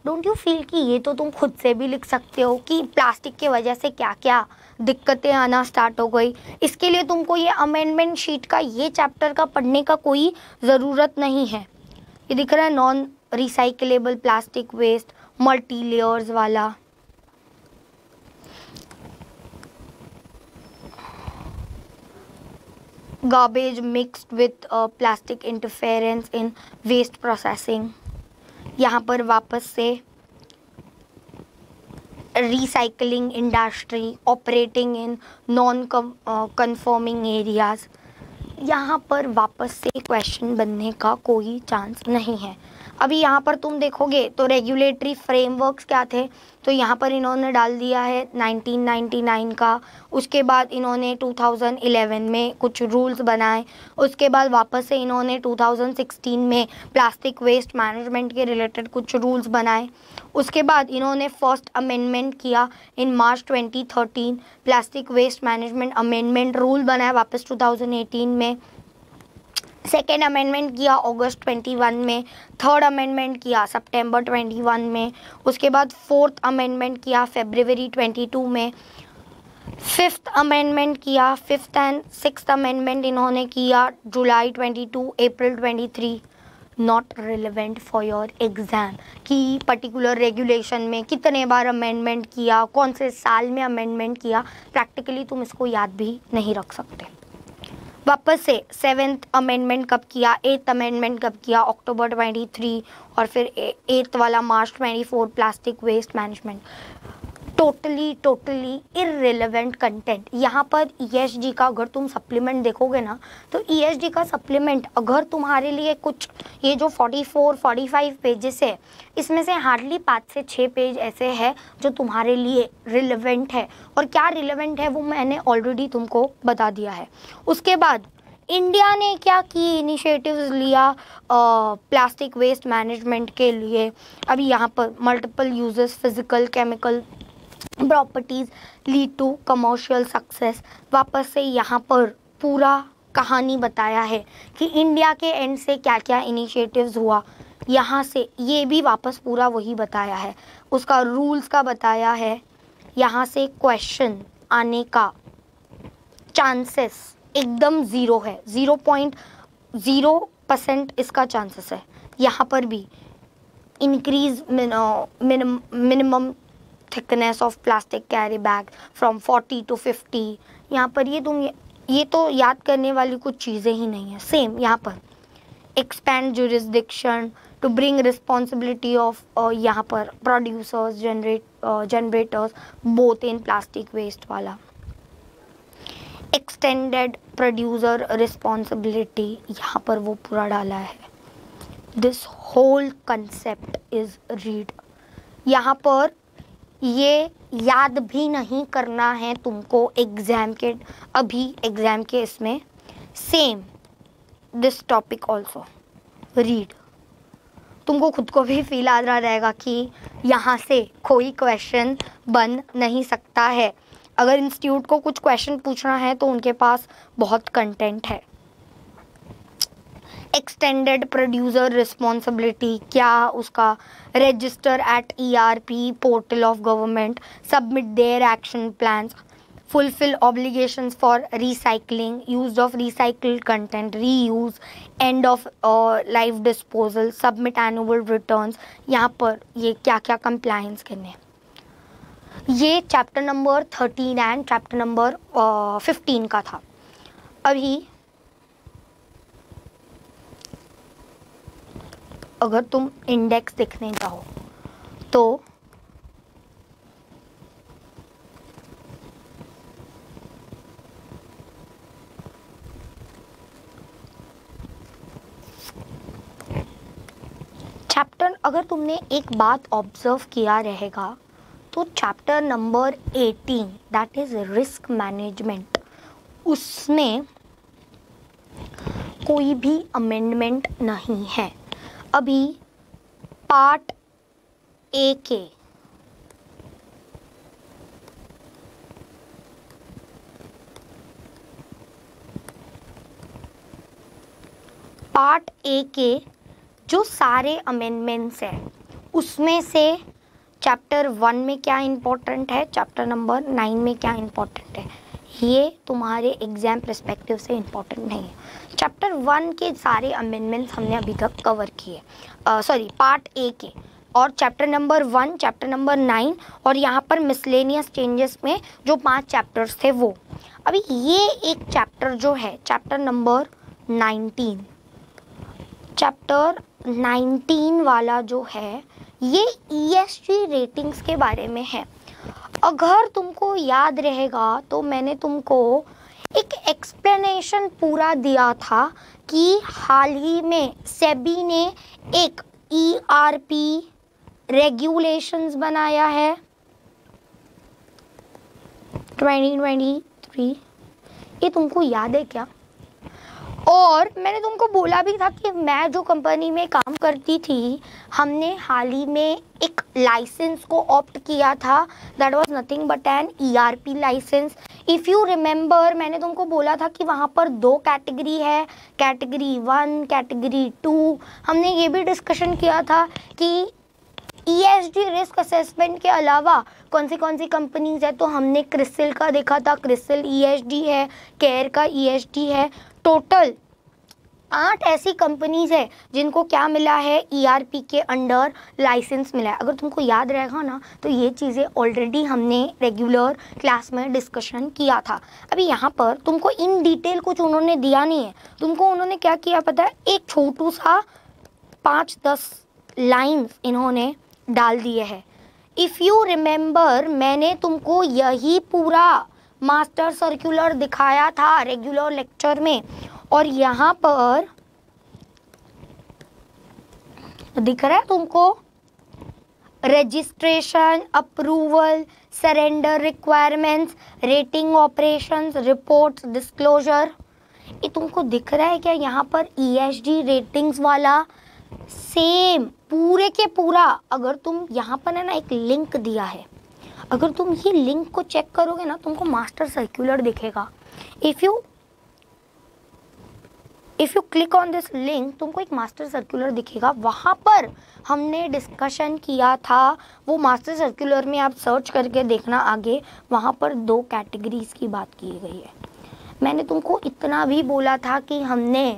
डोंट यू फील कि ये तो तुम खुद से भी लिख सकते हो कि प्लास्टिक के वजह से क्या क्या दिक्कतें आना स्टार्ट हो गई। इसके लिए तुमको ये अमेंडमेंट शीट का ये चैप्टर का पढ़ने का कोई ज़रूरत नहीं है। ये दिख रहा है non recyclable plastic waste, multi layers वाला, garbage mixed with plastic interference in waste processing। यहाँ पर वापस से recycling industry operating in non conforming areas। यहाँ पर वापस से क्वेश्चन बनने का कोई चांस नहीं है। अभी यहाँ पर तुम देखोगे तो रेगुलेटरी फ्रेमवर्क्स क्या थे, तो यहाँ पर इन्होंने डाल दिया है 1999 का, उसके बाद इन्होंने 2011 में कुछ रूल्स बनाए, उसके बाद वापस से इन्होंने 2016 में प्लास्टिक वेस्ट मैनेजमेंट के रिलेटेड कुछ रूल्स बनाए, उसके बाद इन्होंने फर्स्ट अमेंडमेंट किया in March 2013, plastic waste management amendment rule बनाया वापस 2018 में, सेकेंड अमेंडमेंट किया अगस्त 21 में, थर्ड अमेंडमेंट किया सितंबर 21 में, उसके बाद फोर्थ अमेंडमेंट किया फरवरी 22 में, फिफ्थ अमेंडमेंट किया, फिफ्थ एंड सिक्स्थ अमेंडमेंट इन्होंने किया जुलाई 22 अप्रैल 23। Not relevant for your exam कि पर्टिकुलर रेगुलेशन में कितने बार अमेंडमेंट किया, कौन से साल में अमेंडमेंट किया, प्रैक्टिकली तुम इसको याद भी नहीं रख सकते। वापस से सेवेंथ अमेंडमेंट कब किया, एट्थ अमेंडमेंट कब किया, अक्टूबर 23, और फिर एट्थ वाला March 24 plastic waste management. Totally irrelevant content. यहाँ पर ESG का अगर तुम सप्लीमेंट देखोगे ना, तो ESG का सप्लीमेंट अगर तुम्हारे लिए कुछ ये जो 44-45 पेजेस है, इसमें से हार्डली 5 से 6 पेज ऐसे हैं जो तुम्हारे लिए रिलेवेंट है, और क्या रिलेवेंट है वो मैंने ऑलरेडी तुमको बता दिया है। उसके बाद इंडिया ने क्या की इनिशिएटिव्स लिया प्लास्टिक वेस्ट मैनेजमेंट के लिए। अभी यहाँ पर multiple uses, physical, chemical properties lead to commercial success. वापस से यहाँ पर पूरा कहानी बताया है कि इंडिया के एंड से क्या क्या इनिशिएटिव्स हुआ, यहाँ से ये भी वापस पूरा वही बताया है, उसका रूल्स का बताया है। यहाँ से क्वेश्चन आने का चांसेस एकदम ज़ीरो है, 0.0% इसका चांसेस है। यहाँ पर भी increase minimum thickness of plastic carry bag from 40 to 50। यहाँ पर ये तो याद करने वाली कुछ चीज़ें ही नहीं है। सेम यहाँ पर expand jurisdiction to bring responsibility of यहाँ पर producers, generators both in plastic waste वाला, एक्सटेंडेड प्रोड्यूसर रिस्पॉन्सिबिलिटी यहाँ पर वो पूरा डाला है। This whole concept is read. यहाँ पर ये याद भी नहीं करना है तुमको एग्ज़ाम के इसमें। Same this topic also read. तुमको खुद को भी फील आ रहा रहेगा कि यहाँ से कोई क्वेश्चन बन नहीं सकता है। अगर इंस्टीट्यूट को कुछ क्वेश्चन पूछना है तो उनके पास बहुत कंटेंट है। एक्सटेंडेड प्रोड्यूसर रिस्पॉन्सिबिलिटी, क्या उसका register eight ERP portal of government, submit their action plans, fulfill obligations for recycling, use of recycled content, reuse, end of life disposal, submit annual returns। यहाँ पर ये क्या क्या compliance करने, ये chapter number 13 and chapter number 15 का था। अभी अगर तुम इंडेक्स देखने जाओ तो चैप्टर, अगर तुमने एक बात ऑब्जर्व किया रहेगा तो chapter number 18 that is risk management, उसमें कोई भी अमेंडमेंट नहीं है। अभी पार्ट ए के जो सारे अमेंडमेंट्स हैं उसमें से चैप्टर 1 में क्या इम्पोर्टेंट है, चैप्टर नंबर 9 में क्या इम्पोर्टेंट है, ये तुम्हारे एग्जाम पर्सपेक्टिव से इम्पोर्टेंट नहीं है। चैप्टर 1 के सारे अमेंडमेंट्स हमने अभी तक कवर किए, पार्ट ए के और चैप्टर नंबर 1, चैप्टर नंबर 9 और यहाँ पर मिसलेनियस चेंजेस में जो 5 चैप्टर्स थे वो। अभी ये एक चैप्टर जो है चैप्टर नंबर 19, चैप्टर 19 वाला जो है ये ESG रेटिंग्स के बारे में है। अगर तुमको याद रहेगा तो मैंने तुमको एक एक्सप्लेनेशन पूरा दिया था कि हाल ही में सेबी ने एक ERP रेगुलेशंस बनाया है 2023। ये तुमको याद है क्या? और मैंने तुमको बोला भी था कि मैं जो कंपनी में काम करती थी हमने हाल ही में एक लाइसेंस को ऑप्ट किया था, that was nothing but an ERP licence. If you remember मैंने तुमको बोला था कि वहाँ पर 2 कैटेगरी है, कैटेगरी 1, कैटेगरी 2। हमने ये भी डिस्कशन किया था कि ESG रिस्क असेसमेंट के अलावा कौन सी कंपनीज है, तो हमने क्रिसिल का देखा था, क्रिसिल ESG है, केयर का ESG है। टोटल 8 ऐसी कंपनीज है जिनको क्या मिला है, ERP के अंडर लाइसेंस मिला है। अगर तुमको याद रहेगा ना तो ये चीज़ें ऑलरेडी हमने रेगुलर क्लास में डिस्कशन किया था। अभी यहाँ पर तुमको इन डिटेल कुछ उन्होंने दिया नहीं है, तुमको उन्होंने क्या किया पता है, एक छोटू सा 5-10 लाइन्स इन्होंने डाल दिए हैं। इफ़ यू रिमेंबर मैंने तुमको यही पूरा मास्टर सर्कुलर दिखाया था रेगुलर लेक्चर में, और यहाँ पर दिख रहा है तुमको registration, approval, surrender requirements, rating operations, reports, disclosure. ये तुमको दिख रहा है क्या? यहाँ पर ESG रेटिंग्स वाला सेम पूरे के पूरा, अगर तुम यहाँ पर है ना एक लिंक दिया है, अगर तुम ये लिंक को चेक करोगे ना तुमको मास्टर सर्कुलर दिखेगा। If you click on this link तुमको एक मास्टर सर्कुलर दिखेगा, वहाँ पर हमने डिस्कशन किया था। वो मास्टर सर्कुलर में आप सर्च करके देखना आगे, वहाँ पर 2 कैटेगरीज की बात की गई है। मैंने तुमको इतना भी बोला था कि हमने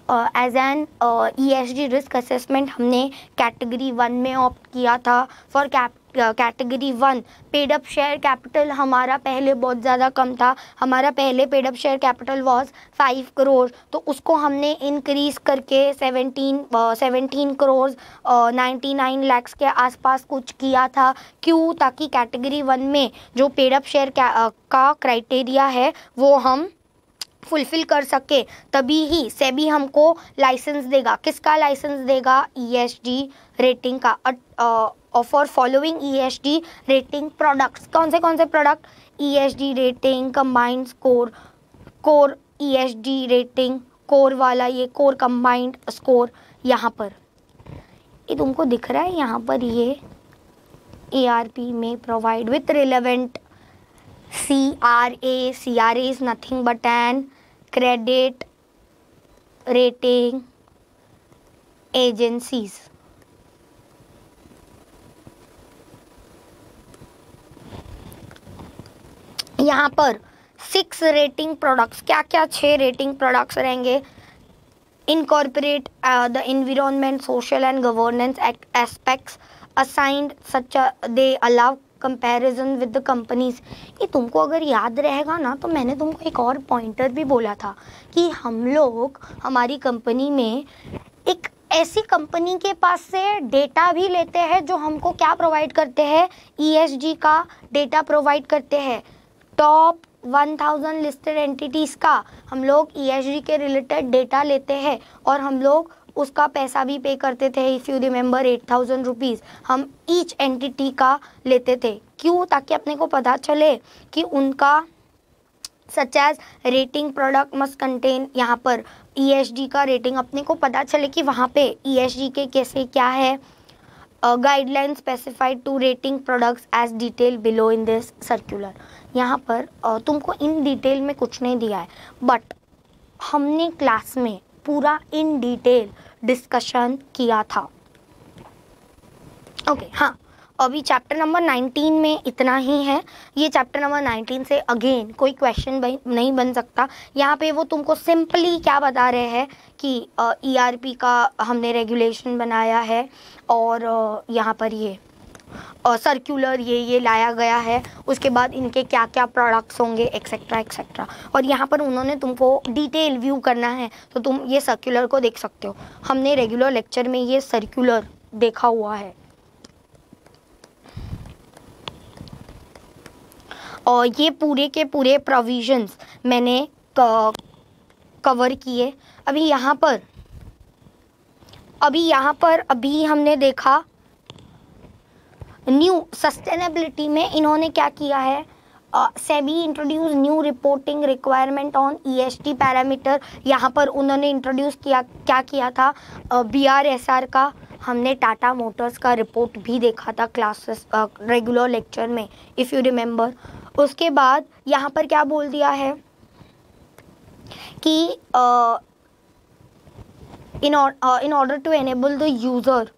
as an ESG risk assessment हमने कैटेगरी 1 में ऑप्ट किया था। For category 1 paid up share capital हमारा पहले बहुत ज़्यादा कम था, हमारा पहले paid up share capital was 5 crore, तो उसको हमने इंक्रीज़ करके 17 करोड़ 99 लाख के आसपास कुछ किया था। क्यों? ताकि कैटेगरी 1 में जो पेड अप शेयर का क्राइटेरिया है वो हम फुलफिल कर सके, तभी ही सेबी हमको लाइसेंस देगा। किसका लाइसेंस देगा? ESG रेटिंग का। For following ESG rating products, कौन से product? ESG rating, combined score, core ESG rating, core वाला ये कोर कंबाइंड स्कोर। यहाँ पर ये तुमको दिख रहा है, यहाँ पर ये ARP में provide with relevant CRA is nothing but an credit rating agencies। यहाँ पर 6 रेटिंग प्रोडक्ट्स, क्या 6 रेटिंग प्रोडक्ट्स रहेंगे। Incorporate the environment, social and governance aspects assigned such they allow comparison with the companies. ये तुमको अगर याद रहेगा ना तो मैंने तुमको एक और पॉइंटर भी बोला था कि हम लोग हमारी कंपनी में एक ऐसी कंपनी के पास से डेटा भी लेते हैं जो हमको क्या प्रोवाइड करते हैं, ESG का डेटा प्रोवाइड करते हैं। टॉप 1000 लिस्टेड एंटिटीज़ का हम लोग ESG के रिलेटेड डेटा लेते हैं और हम लोग उसका पैसा भी पे करते थे। इफ़ यू रिमेंबर 8000 रुपीज़ हम ईच एंटिटी का लेते थे। क्यों? ताकि अपने को पता चले कि उनका such as rating product must contain, यहाँ पर ESG का रेटिंग अपने को पता चले कि वहाँ पे ESG के कैसे क्या है। Guideline specified to rating products as detail below in this circular. यहाँ पर तुमको इन डिटेल में कुछ नहीं दिया है, बट हमने क्लास में पूरा इन डिटेल डिस्कशन किया था। ओके, हाँ, अभी चैप्टर नंबर 19 में इतना ही है। ये चैप्टर नंबर 19 से अगेन कोई क्वेश्चन नहीं बन सकता। यहाँ पे वो तुमको सिंपली क्या बता रहे हैं कि ERP का हमने रेगुलेशन बनाया है और यहाँ पर ये सर्कुलर ये लाया गया है, उसके बाद इनके क्या क्या प्रोडक्ट्स होंगे एक्सेट्रा एक्सेट्रा। और यहाँ पर उन्होंने तुमको डिटेल व्यू करना है तो तुम ये सर्कुलर को देख सकते हो। हमने रेगुलर लेक्चर में ये सर्कुलर देखा हुआ है और ये पूरे के पूरे प्रोविजंस मैंने कवर किए। अभी यहाँ पर हमने देखा न्यू सस्टेनेबिलिटी में इन्होंने क्या किया है, SEBI introduce new reporting requirement on ESG parameter. यहाँ पर उन्होंने इंट्रोड्यूस क्या किया था, BRSR का। हमने टाटा मोटर्स का रिपोर्ट भी देखा था क्लासेस रेगुलर लेक्चर में, इफ़ यू रिमेंबर। उसके बाद यहाँ पर क्या बोल दिया है कि in order to enable the user,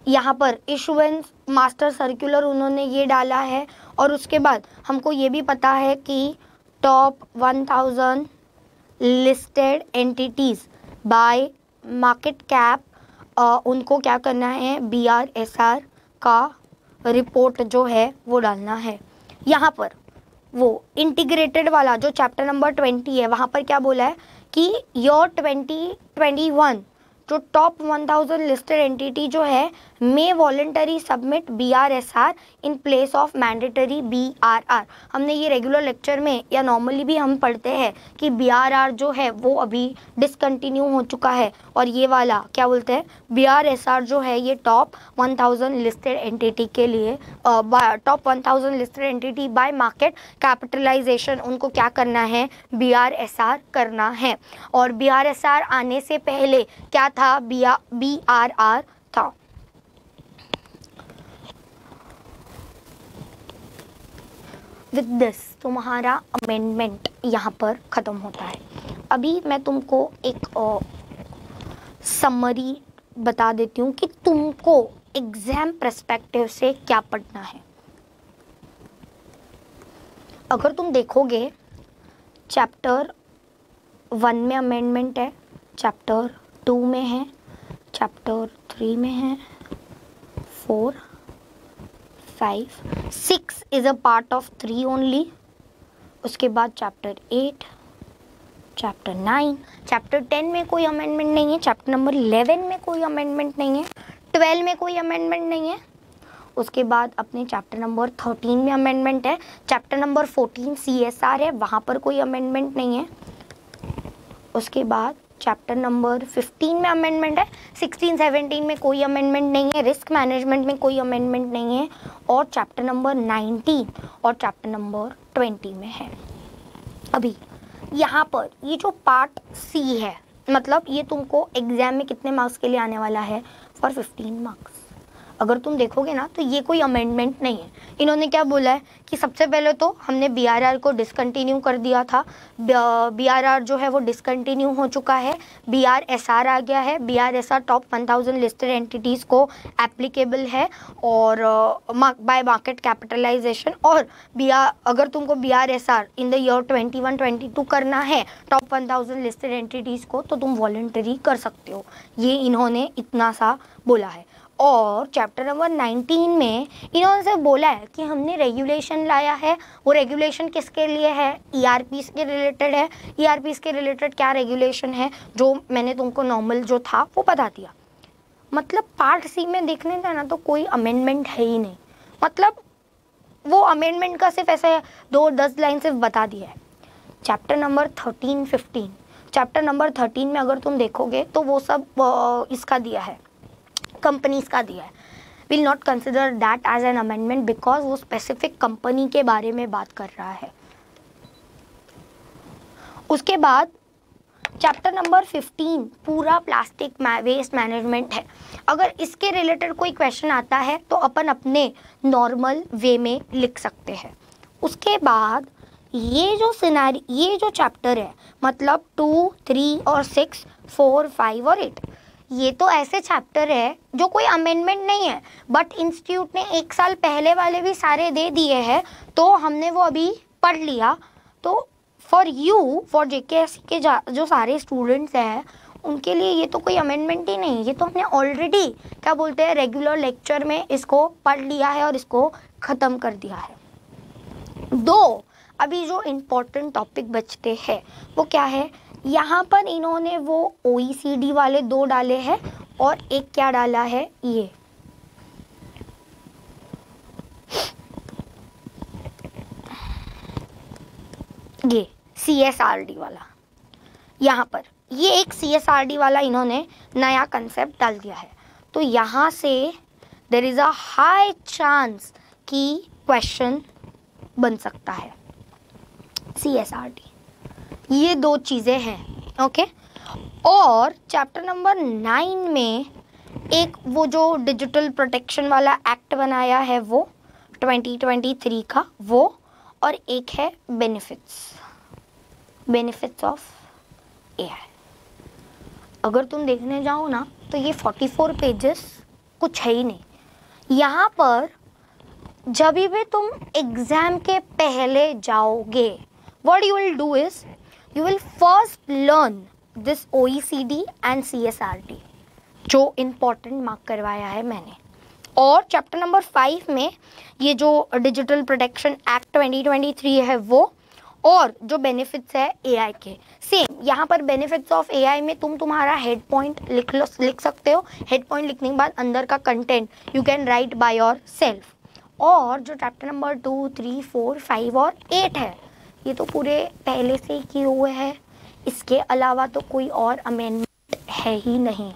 यहाँ पर इशुएंस मास्टर सर्कुलर उन्होंने ये डाला है। और उसके बाद हमको ये भी पता है कि top 1000 listed entities bye market cap, उनको क्या करना है, BRSR का रिपोर्ट जो है वो डालना है। यहाँ पर वो इंटीग्रेटेड वाला जो चैप्टर नंबर 20 है, वहाँ पर क्या बोला है कि योर 2021 जो टॉप 1000 लिस्टेड एंटिटी जो है may voluntary submit BRSR in place of mandatory BRR। हमने ये रेगुलर लेक्चर में या नॉर्मली भी हम पढ़ते हैं कि BRR जो है वो अभी डिसकंटिन्यू हो चुका है और ये वाला क्या बोलते हैं, BRSR जो है ये टॉप 1000 लिस्टेड एंटिटी के लिए, top 1000 listed entity by market capitalisation, उनको क्या करना है, BRSR करना है। और BRSR आने से पहले क्या था, BRR था। विद दिस तुम्हारा अमेंडमेंट यहाँ पर ख़त्म होता है। अभी मैं तुमको एक समरी बता देती हूँ कि तुमको एग्ज़ाम पर्सपेक्टिव से क्या पढ़ना है। अगर तुम देखोगे चैप्टर 1 में अमेंडमेंट है, चैप्टर 2 में है, चैप्टर 3 में है, 4, 5, 6 is a part of 3 only. उसके बाद चैप्टर 8, चैप्टर 9, चैप्टर 10 में कोई अमेंडमेंट नहीं है, चैप्टर नंबर 11 में कोई अमेंडमेंट नहीं है, 12 में कोई अमेंडमेंट नहीं है। उसके बाद अपने चैप्टर नंबर 13 में अमेंडमेंट है, चैप्टर नंबर 14 CSR है, वहाँ पर कोई अमेंडमेंट नहीं है। उसके बाद चैप्टर नंबर 15 में अमेंडमेंट है, 16, 17 में कोई अमेंडमेंट नहीं है, रिस्क मैनेजमेंट में कोई अमेंडमेंट नहीं है, और चैप्टर नंबर 19 और चैप्टर नंबर 20 में है। अभी यहाँ पर ये जो पार्ट C है, मतलब ये तुमको एग्जाम में कितने मार्क्स के लिए आने वाला है, फॉर 15 मार्क्स। अगर तुम देखोगे ना तो ये कोई अमेंडमेंट नहीं है। इन्होंने क्या बोला है कि सबसे पहले तो हमने BRR को डिसकंटिन्यू कर दिया था, BRR जो है वो डिसकंटिन्यू हो चुका है, BRSR आ गया है। BRSR टॉप 1000 लिस्टेड एंटिटीज़ को एप्लीकेबल है और बाय मार्केट कैपिटलाइजेशन। और अगर तुमको BRSR इन द ईयर 21-22 करना है टॉप 1000 लिस्टेड एंटिटीज़ को, तो तुम वॉलंटरी कर सकते हो। ये इन्होंने इतना सा बोला है। और चैप्टर नंबर 19 में इन्होंने से बोला है कि हमने रेगुलेशन लाया है। वो रेगुलेशन किसके लिए है, ERPs के रिलेटेड है। ERPs के रिलेटेड क्या रेगुलेशन है, जो मैंने तुमको नॉर्मल जो था वो बता दिया। मतलब पार्ट C में देखने जाना तो कोई अमेंडमेंट है ही नहीं, मतलब वो अमेंडमेंट का सिर्फ ऐसे 2-10 लाइन सिर्फ बता दिया है। चैप्टर नंबर 13-15, चैप्टर नंबर 13 में अगर तुम देखोगे तो वो सब इसका दिया है, कंपनीज का दिया है। Will not consider that as an amendment because वो स्पेसिफिक कंपनी के बारे में बात कर रहा है। उसके बाद चैप्टर नंबर 15 पूरा प्लास्टिक वेस्ट मैनेजमेंट है। अगर इसके रिलेटेड कोई क्वेश्चन आता है तो अपन अपने नॉर्मल वे में लिख सकते हैं। उसके बाद ये जो चैप्टर है, मतलब 2, 3 और 6, 4, 5 और 8, ये तो ऐसे चैप्टर है जो कोई अमेंडमेंट नहीं है, बट इंस्टीट्यूट ने 1 साल पहले वाले भी सारे दे दिए हैं, तो हमने वो अभी पढ़ लिया। तो फॉर यू, फॉर जेकेएससी के जो सारे स्टूडेंट्स हैं उनके लिए ये तो कोई अमेंडमेंट ही नहीं, ये तो हमने ऑलरेडी क्या बोलते हैं रेगुलर लेक्चर में इसको पढ़ लिया है और इसको ख़त्म कर दिया है। दो अभी जो इम्पोर्टेंट टॉपिक बचते हैं वो क्या है, यहाँ पर इन्होंने वो OECD वाले 2 डाले हैं और एक क्या डाला है, ये CSRD वाला। यहाँ पर ये एक CSRD वाला इन्होंने नया कंसेप्ट डाल दिया है। तो यहाँ से there is a high chance कि क्वेश्चन बन सकता है CSRD। ये 2 चीज़ें हैं, ओके। और चैप्टर नंबर 9 में एक वो जो डिजिटल प्रोटेक्शन वाला एक्ट बनाया है वो 2023 का, वो, और एक है बेनिफिट्स ऑफ AI। अगर तुम देखने जाओ ना तो ये 44 पेजेस कुछ है ही नहीं। यहाँ पर जब भी तुम एग्ज़ाम के पहले जाओगे, what you will do is you will first learn this OECD and CSRD जो इम्पोर्टेंट मार्क करवाया है मैंने। और चैप्टर नंबर 5 में ये जो डिजिटल प्रोटेक्शन एक्ट 2023 है वो, और जो बेनिफिट्स है AI के, सेम यहाँ पर बेनिफिट्स ऑफ AI में तुम तुम्हारा हेड पॉइंट लिख सकते हो। हेड पॉइंट लिखने के बाद अंदर का content you can write by your self. और जो चैप्टर नंबर 2, 3, 4, 5 और 8 है ये तो पूरे पहले से ही किए हुए हैं। इसके अलावा तो कोई और अमेंडमेंट है ही नहीं।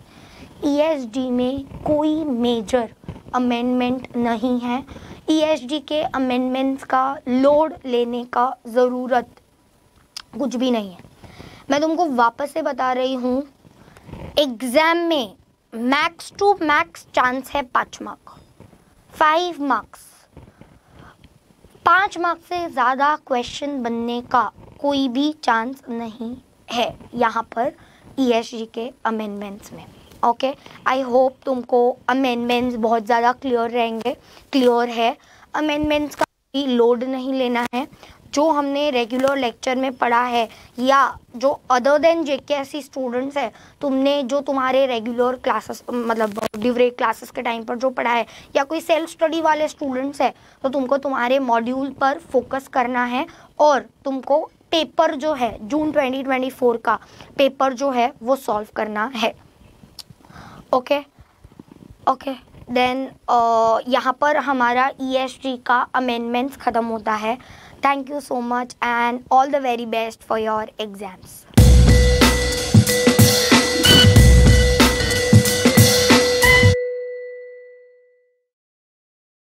ESG में कोई मेजर अमेंडमेंट नहीं है। ESG के अमेंडमेंट्स का लोड लेने का ज़रूरत कुछ भी नहीं है। मैं तुमको वापस से बता रही हूँ, एग्ज़ाम में मैक्स टू मैक्स चांस है 5 मार्क, 5 मार्क्स। 5 मार्क्स से ज़्यादा क्वेश्चन बनने का कोई भी चांस नहीं है यहाँ पर ESG के अमेंडमेंट्स में, ओके। आई होप तुमको अमेंडमेंट्स बहुत ज़्यादा क्लियर रहेंगे। क्लियर है, अमेंडमेंट्स का भी लोड नहीं लेना है। जो हमने रेगुलर लेक्चर में पढ़ा है या जो अदर देन जेकेएससी स्टूडेंट्स है, तुमने जो तुम्हारे रेगुलर क्लासेस मतलब ड्यूरे क्लासेस के टाइम पर जो पढ़ा है, या कोई सेल्फ स्टडी वाले स्टूडेंट्स है तो तुमको तुम्हारे मॉड्यूल पर फोकस करना है और तुमको पेपर जो है जून 2024 का पेपर जो है वो सॉल्व करना है, ओके। देन यहाँ पर हमारा ESG का अमेंडमेंट्स ख़त्म होता है। Thank you so much and all the very best for your exams.